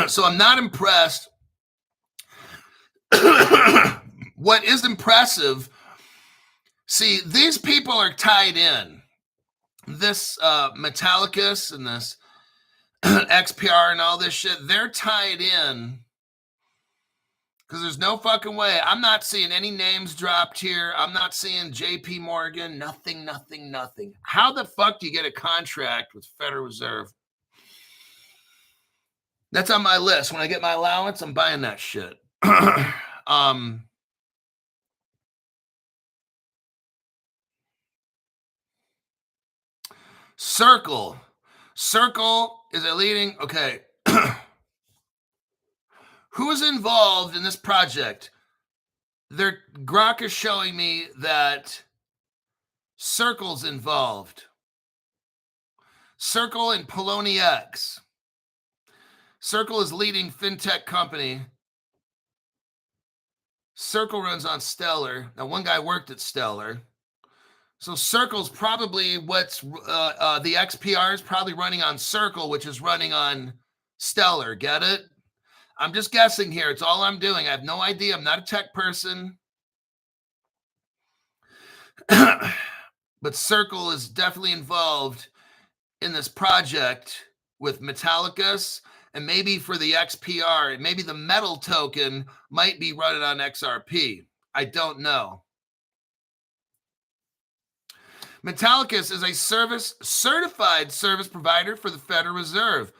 So I'm not impressed. What is impressive, see, these people are tied in. This Metallicus and this XPR and all this shit, they're tied in because there's no fucking way. I'm not seeing any names dropped here. I'm not seeing JP Morgan, nothing. How the fuck do you get a contract with Federal Reserve? That's on my list. When I get my allowance, I'm buying that shit. Circle is a leading, okay. Who is involved in this project? Grok is showing me that Circle's involved. Circle and Poloniex. Circle is leading fintech company. Circle runs on Stellar. Now, one guy worked at Stellar. So Circle's probably what's the XPR is probably running on Circle, which is running on Stellar. Get it? I'm just guessing here. It's all I'm doing. I have no idea. I'm not a tech person. But Circle is definitely involved in this project with Metallicus, and maybe for the XPR, and maybe the metal token might be running on XRP. I don't know. Metallicus is a certified service provider for the Federal Reserve.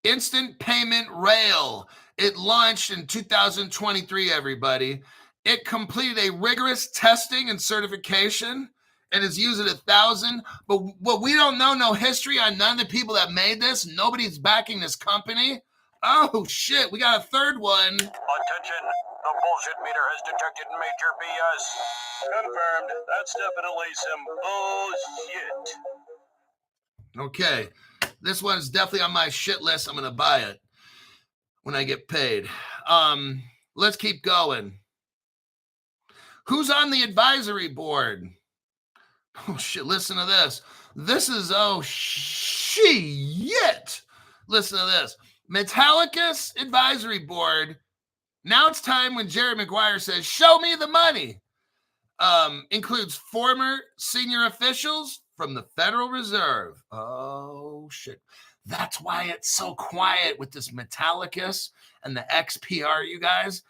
Instant payment rail. It launched in 2023, everybody. It completed a rigorous testing and certification and is used at 1,000. But what we don't know, no history on none of the people that made this. Nobody's backing this company. Oh, shit. We got a third one. Attention. The bullshit meter has detected major BS. Confirmed. That's definitely some bullshit. Okay. This one's definitely on my shit list. I'm going to buy it when I get paid. Let's keep going. Who's on the advisory board? Oh, shit. Listen to this. This is, oh, shit. Listen to this. Metallicus advisory board. Now it's time when Jerry Maguire says, show me the money. Includes former senior officials from the Federal Reserve. Oh, shit. That's why it's so quiet with this Metallicus and the XPR, you guys.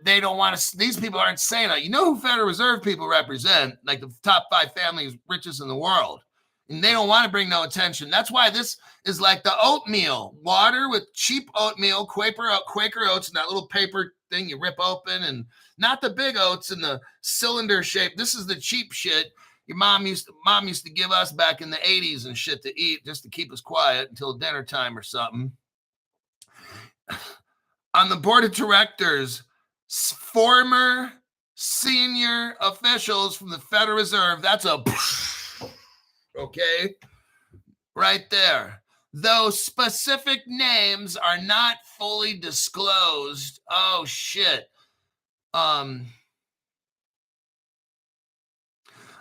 They don't want to, these people aren't saying that. You know who Federal Reserve people represent? Like the top 5 families richest in the world. And they don't want to bring no attention. That's why this is like the oatmeal. Water with cheap oatmeal, Quaker oats, and that little paper thing you rip open, and not the big oats in the cylinder shape. This is the cheap shit your mom used to give us back in the 80s and shit to eat just to keep us quiet until dinner time or something. On the board of directors, former senior officials from the Federal Reserve. That's a okay, right there. Those specific names are not fully disclosed. Oh, shit.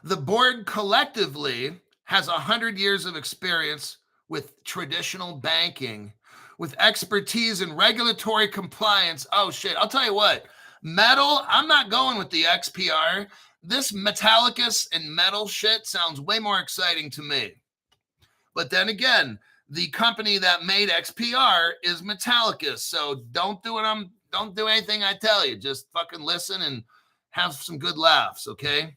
The board collectively has 100 years of experience with traditional banking, with expertise in regulatory compliance. Oh, shit. I'll tell you what. Metal, I'm not going with the XPR. this Metallicus and metal shit sounds way more exciting to me. But then again, the company that made XPR is Metallicus. So don't do anything I tell you. Just fucking listen and have some good laughs, okay?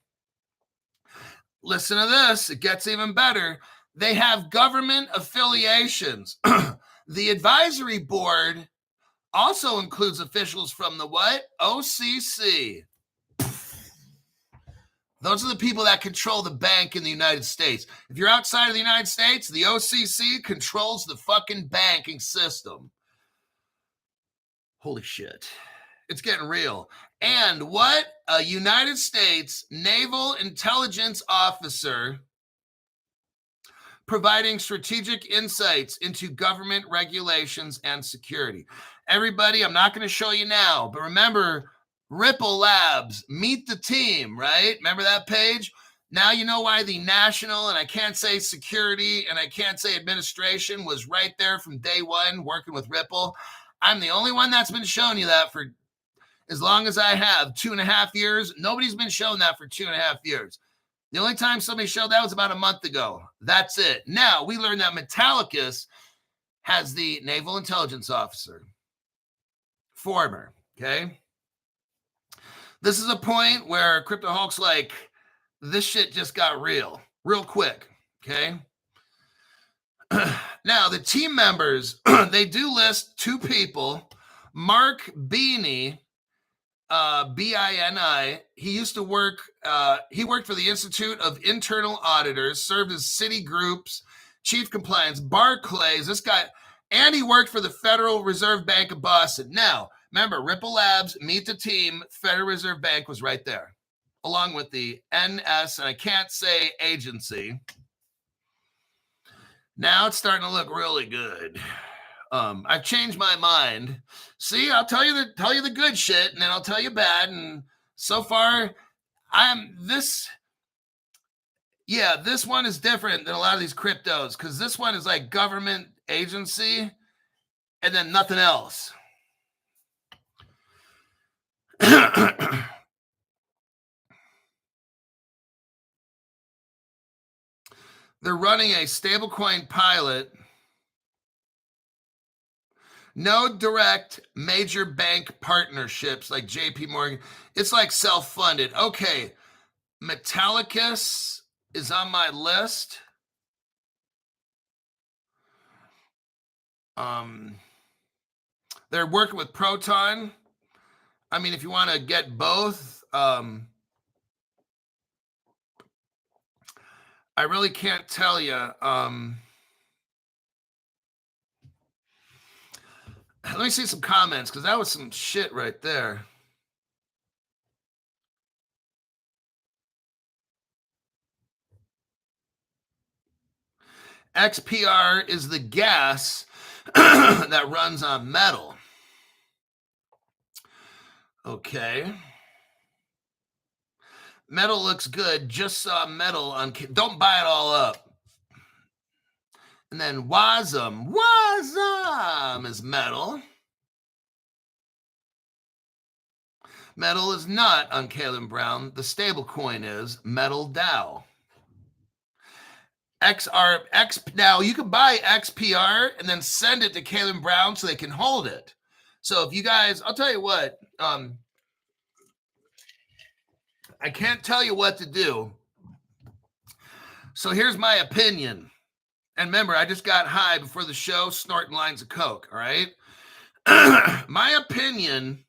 Listen to this. It gets even better. They have government affiliations. The advisory board also includes officials from the what? OCC. Those are the people that control the bank in the United States. If you're outside of the United States, the OCC controls the fucking banking system. Holy shit. It's getting real. And what? A United States Naval Intelligence Officer providing strategic insights into government regulations and security. Everybody, I'm not going to show you now, but remember, Ripple Labs, meet the team, right? Remember that page? Now you know why the national, and I can't say security, and I can't say administration was right there from day one working with Ripple. I'm the only one that's been showing you that for as long as I have, 2.5 years. Nobody's been shown that for 2.5 years. The only time somebody showed that was about a month ago. That's it. Now, we learned that Metallicus has the Naval Intelligence Officer. Former, okay? This is a point where Crypto Hulk's like, this shit just got real quick, okay? Now, the team members, they do list 2 people. Mark Bini, B-I-N-I, he used to work, he worked for the Institute of Internal Auditors, served as Citigroup's chief compliance, Barclays, this guy, and he worked for the Federal Reserve Bank of Boston. Now, remember, Ripple Labs, meet the team, Federal Reserve Bank was right there, along with the NS, and I can't say agency. Now it's starting to look really good. I've changed my mind. See, I'll tell you the good shit, and then I'll tell you bad. And so far, this one is different than a lot of these cryptos, because this one is like government agency and then nothing else. They're running a stablecoin pilot. No direct major bank partnerships like JP Morgan. It's like self-funded. Okay, Metallicus is on my list. They're working with Proton. I mean, if you want to get both, I really can't tell you. Let me see some comments, because that was some shit right there. XPR is the gas that runs on metal. Okay. Metal looks good. Just saw metal on. Don't buy it all up. And then Wasm is metal. Metal is not on Caleb Brown. The stable coin is Metal DAO. Now you can buy XPR and then send it to Caleb Brown so they can hold it. So if you guys, I'll tell you what, I can't tell you what to do. So here's my opinion. And remember, I just got high before the show, snorting lines of coke, all right? My opinion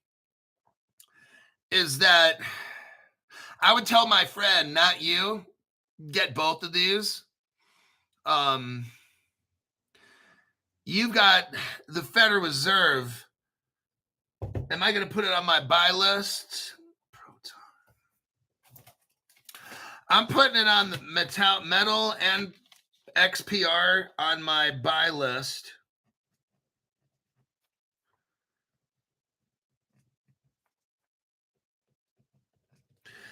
is that I would tell my friend, not you, get both of these. You've got the Federal Reserve. Am I going to put it on my buy list? I'm putting it on the metal and XPR on my buy list.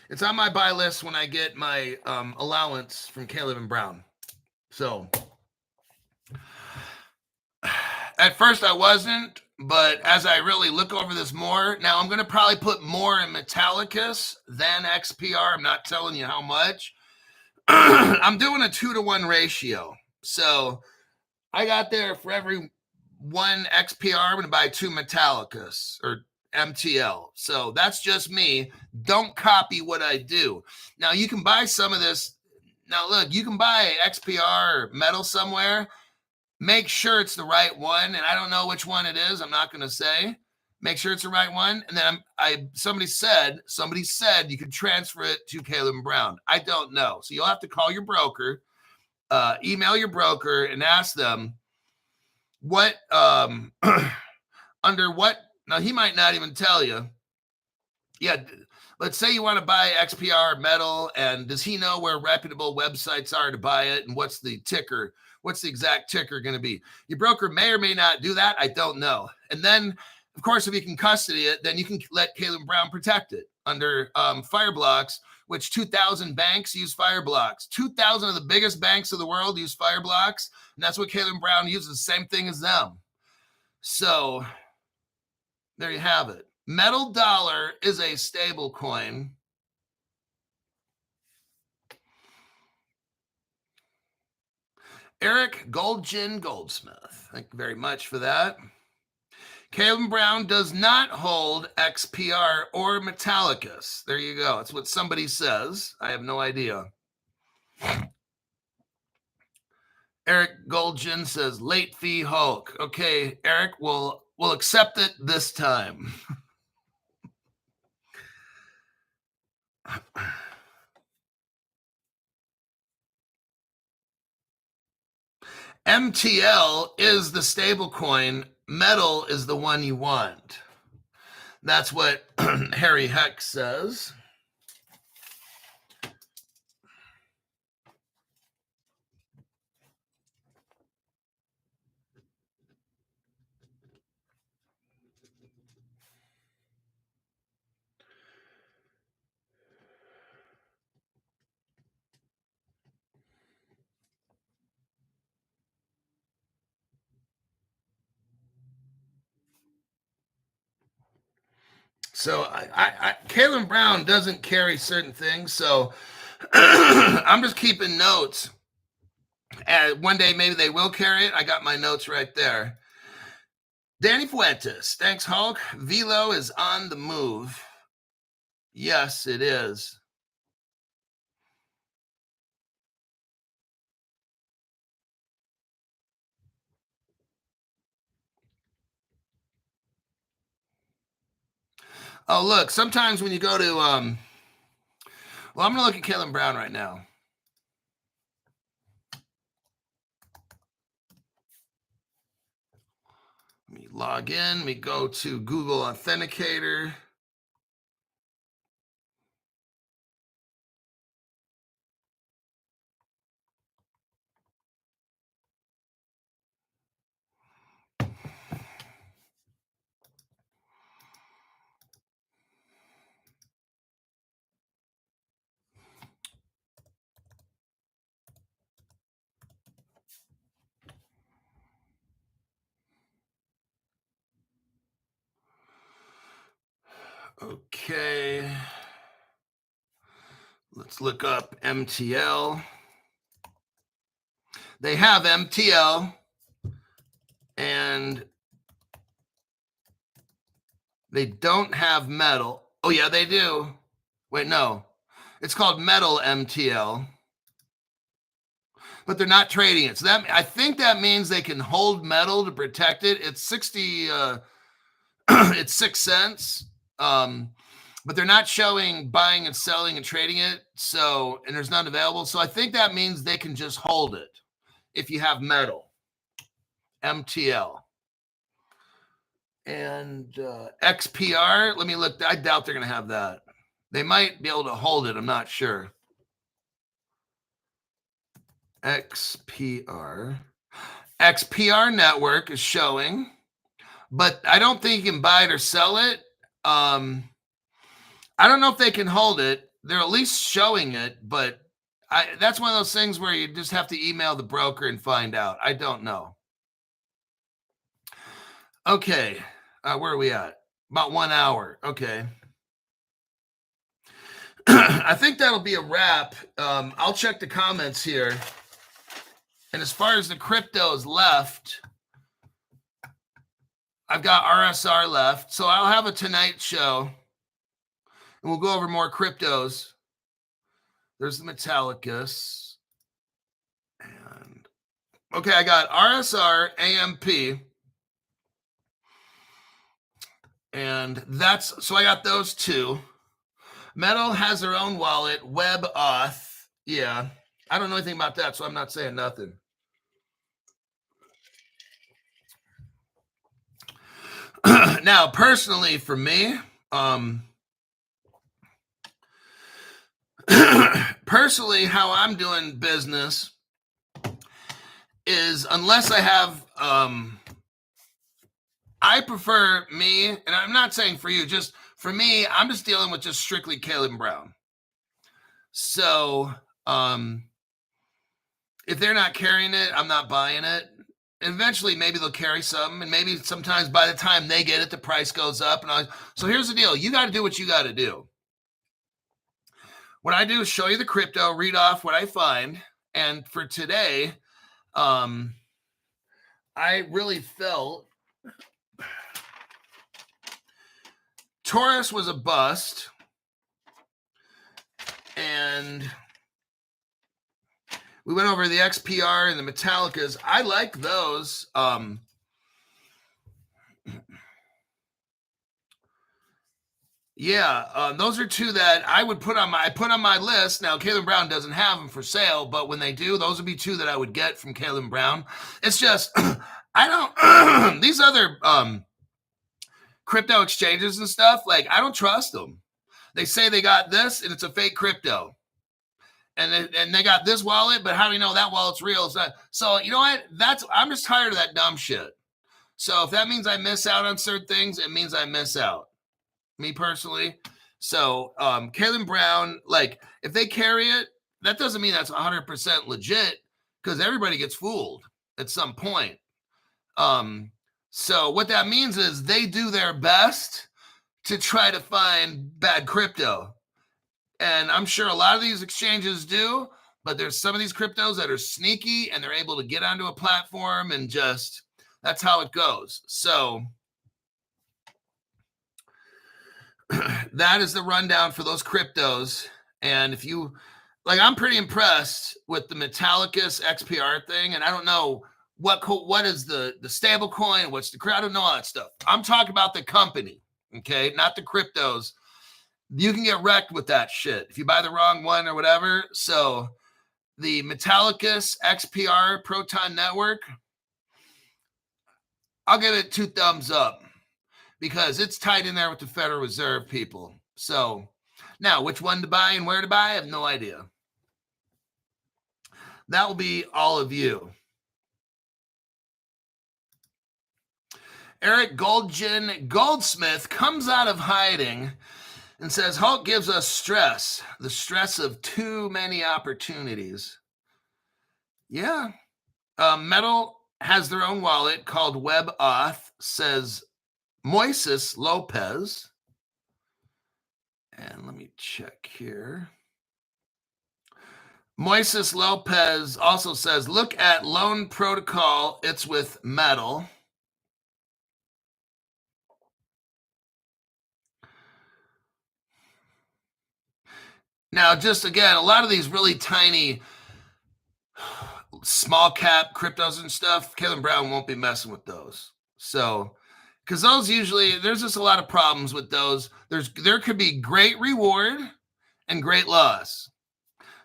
It's on my buy list when I get my allowance from Caleb and Brown. So at first I wasn't, But as I really look over this more, now I'm going to probably put more in Metallicus than XPR. I'm not telling you how much. I'm doing a 2-to-1 ratio. So I got there for every one XPR, I'm going to buy 2 Metallicus or MTL. So that's just me. Don't copy what I do. Now you can buy some of this. Now look, you can buy XPR or metal somewhere. Make sure it's the right one. And I don't know which one it is. I'm not going to say. Make sure it's the right one. And then somebody said you could transfer it to Caleb Brown. I don't know. So you'll have to call your broker, email your broker and ask them what, under what. Now he might not even tell you. Yeah. Let's say you want to buy XPR metal, and does he know where reputable websites are to buy it? And what's the ticker? What's the exact ticker going to be? Your broker may or may not do that. I don't know. And then, of course, if you can custody it, then you can let Caleb Brown protect it under Fireblocks, which 2,000 banks use Fireblocks. 2,000 of the biggest banks of the world use Fireblocks, and that's what Caleb Brown uses, the same thing as them. So there you have it. Metal dollar is a stable coin. Eric Goldgin Goldsmith, thank you very much for that. Caleb Brown does not hold XPR or Metallicus. There you go. That's what somebody says. I have no idea. Eric Goldgin says late fee Hulk. Okay, Eric, we'll accept it this time. MTL is the stable coin. Metal is the one you want. That's what Harry Heck says. So Caleb Brown doesn't carry certain things. So I'm just keeping notes. And one day maybe they will carry it. I got my notes right there. Danny Fuentes, thanks, Hulk. Velo is on the move. Yes, it is. Oh, look, sometimes when you go to, well, I'm going to look at Caleb Brown right now. Let me log in. Let me go to Google Authenticator. Okay. Let's look up MTL. They have MTL and they don't have metal. Oh, yeah, they do. Wait, no. It's called metal MTL. But they're not trading it. So that I think that means they can hold metal to protect it. It's 60 it's 6 cents. But they're not showing buying and selling and trading it. So, and there's none available. So I think that means they can just hold it if you have metal. MTL. And XPR, let me look. I doubt they're going to have that. They might be able to hold it. I'm not sure. XPR network is showing, but I don't think you can buy it or sell it. I don't know if they can hold it. They're at least showing it, but that's one of those things where you just have to email the broker and find out. I don't know. Okay. Where are we at? About 1 hour. Okay. I think that'll be a wrap. I'll check the comments here. And as far as the cryptos left, I've got RSR left. So I'll have a Tonight Show. And we'll go over more cryptos. There's the Metallicus. And okay, I got RSR, AMP. And that's, so I got those two. Metal has their own wallet, WebAuth. Yeah, I don't know anything about that, so I'm not saying nothing. Now, personally, for me, personally, how I'm doing business is unless I have, I prefer me, and I'm not saying for you, just for me, I'm just dealing with just strictly Caleb Brown. So if they're not carrying it, I'm not buying it. Eventually, maybe they'll carry some, and maybe sometimes by the time they get it, the price goes up. So here's the deal. You got to do what you got to do. What I do is show you the crypto, read off what I find. And for today, I really felt Taurus was a bust. And we went over the XBAR and the Metallicus. I like those. Those are two that I would put on my list. Now, Caleb Brown doesn't have them for sale, but when they do, those would be two that I would get from Caleb Brown. It's just, I don't, these other crypto exchanges and stuff, like, I don't trust them. They say they got this and it's a fake crypto. And they got this wallet, but how do you know that wallet's real? It's not. So you know what? I'm just tired of that dumb shit. So if that means I miss out on certain things, it means I miss out. Me personally. So Caleb Brown, like if they carry it, that doesn't mean that's 100% legit because everybody gets fooled at some point. So what that means is they do their best to try to find bad crypto. And I'm sure a lot of these exchanges do, but there's some of these cryptos that are sneaky and they're able to get onto a platform and just, that's how it goes. So that is the rundown for those cryptos. And if you, like, I'm pretty impressed with the Metallicus XBAR thing. And I don't know what is the stable coin, what's the, I don't know all that stuff. I'm talking about the company, okay? Not the cryptos. You can get wrecked with that shit if you buy the wrong one or whatever. So the Metallicus XBAR Proton Network, I'll give it 2 thumbs up because it's tied in there with the Federal Reserve people. So now which one to buy and where to buy, I have no idea. That will be all of you. Eric Goldsmith comes out of hiding and says, Hulk gives us stress, the stress of too many opportunities. Yeah. Metal has their own wallet called WebAuth, says Moises Lopez. And let me check here. Moises Lopez also says, look at Loan Protocol. It's with Metal. Now, just again, a lot of these really tiny, small cap cryptos and stuff, Caleb Brown won't be messing with those. So, because those usually, there's just a lot of problems with those. There could be great reward and great loss.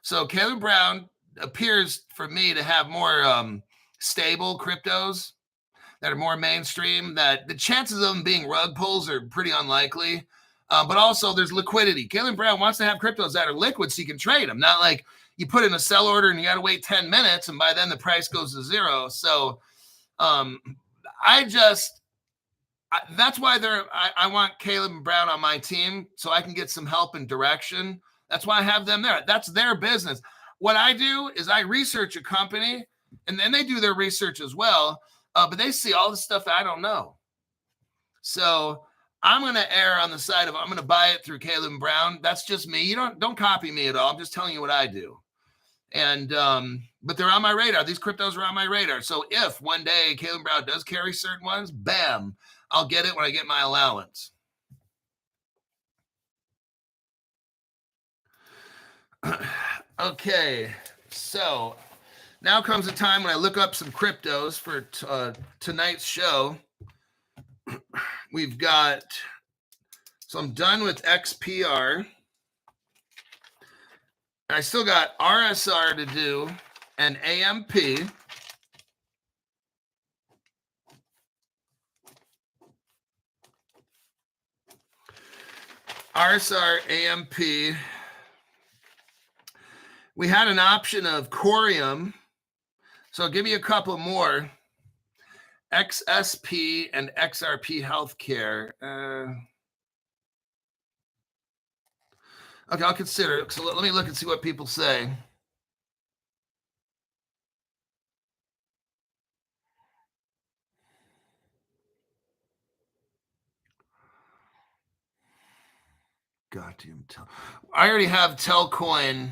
So Caleb Brown appears for me to have more stable cryptos that are more mainstream, that the chances of them being rug pulls are pretty unlikely. But also there's liquidity. Caleb Brown wants to have cryptos that are liquid so you can trade them. Not like you put in a sell order and you got to wait 10 minutes and by then the price goes to zero. So that's why I want Caleb Brown on my team so I can get some help and direction. That's why I have them there. That's their business. What I do is I research a company and then they do their research as well. But they see all the stuff that I don't know. So I'm going to err on the side of I'm going to buy it through Caleb Brown. That's just me. You don't copy me at all. I'm just telling you what I do. And but they're on my radar. These cryptos are on my radar. So if one day Caleb Brown does carry certain ones, bam, I'll get it when I get my allowance. Okay, so now comes the time when I look up some cryptos for tonight's show. We've got, so I'm done with XPR. I still got RSR to do and AMP. RSR, AMP. We had an option of Corium. So I'll give you a couple more. XSP and XRP Healthcare. Okay, I'll consider it. So let me look and see what people say. Goddamn I already have Telcoin.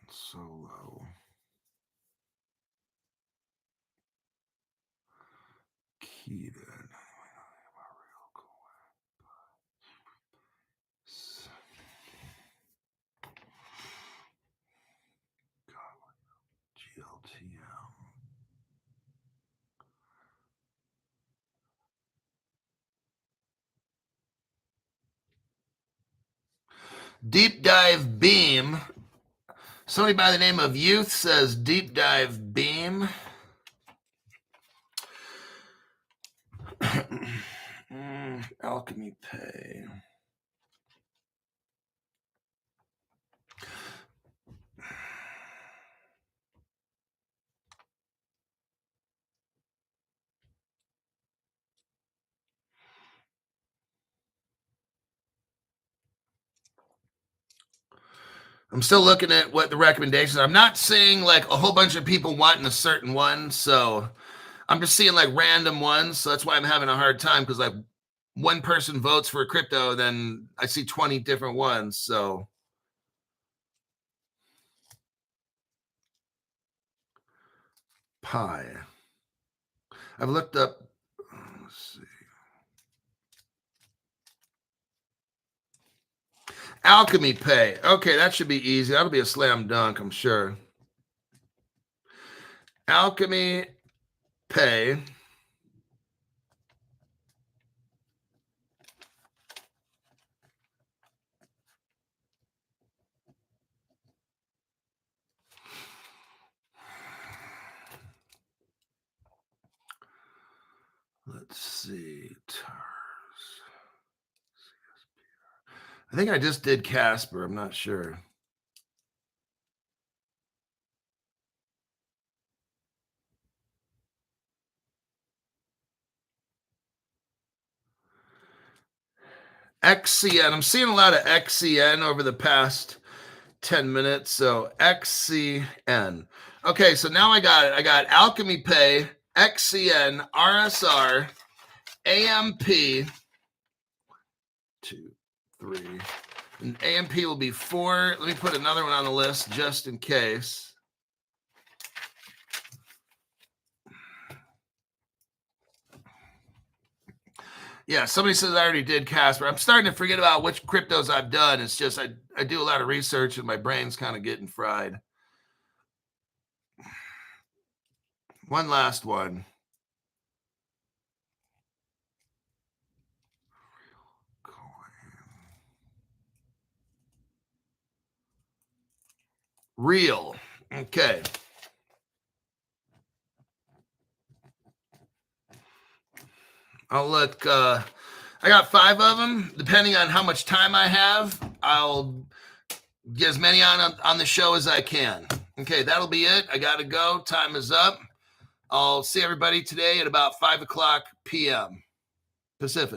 Solo. Keaton. GLTM. Deep Dive Beam. Somebody by the name of Youth says Deep Dive Beam. Alchemy Pay. I'm still looking at what the recommendations are. I'm not seeing like a whole bunch of people wanting a certain one. So I'm just seeing like random ones. So that's why I'm having a hard time, because like one person votes for a crypto, then I see 20 different ones. So Pi. I've looked up. Let's see. Alchemy Pay. Okay, that should be easy. That'll be a slam dunk, I'm sure. Alchemy Pay. Let's see. I think I just did Casper. I'm not sure. XCN. I'm seeing a lot of XCN over the past 10 minutes. So XCN. Okay, so now I got it. I got Alchemy Pay, XCN, RSR, AMP. 2, 3. And AMP will be 4. Let me put another one on the list just in case. Yeah, somebody says I already did Casper. I'm starting to forget about which cryptos I've done. It's just I do a lot of research and my brain's kind of getting fried. One last one. Real. Okay. I'll look. I got 5 of them. Depending on how much time I have, I'll get as many on the show as I can. Okay, that'll be it. I got to go. Time is up. I'll see everybody today at about 5 o'clock p.m. Pacific.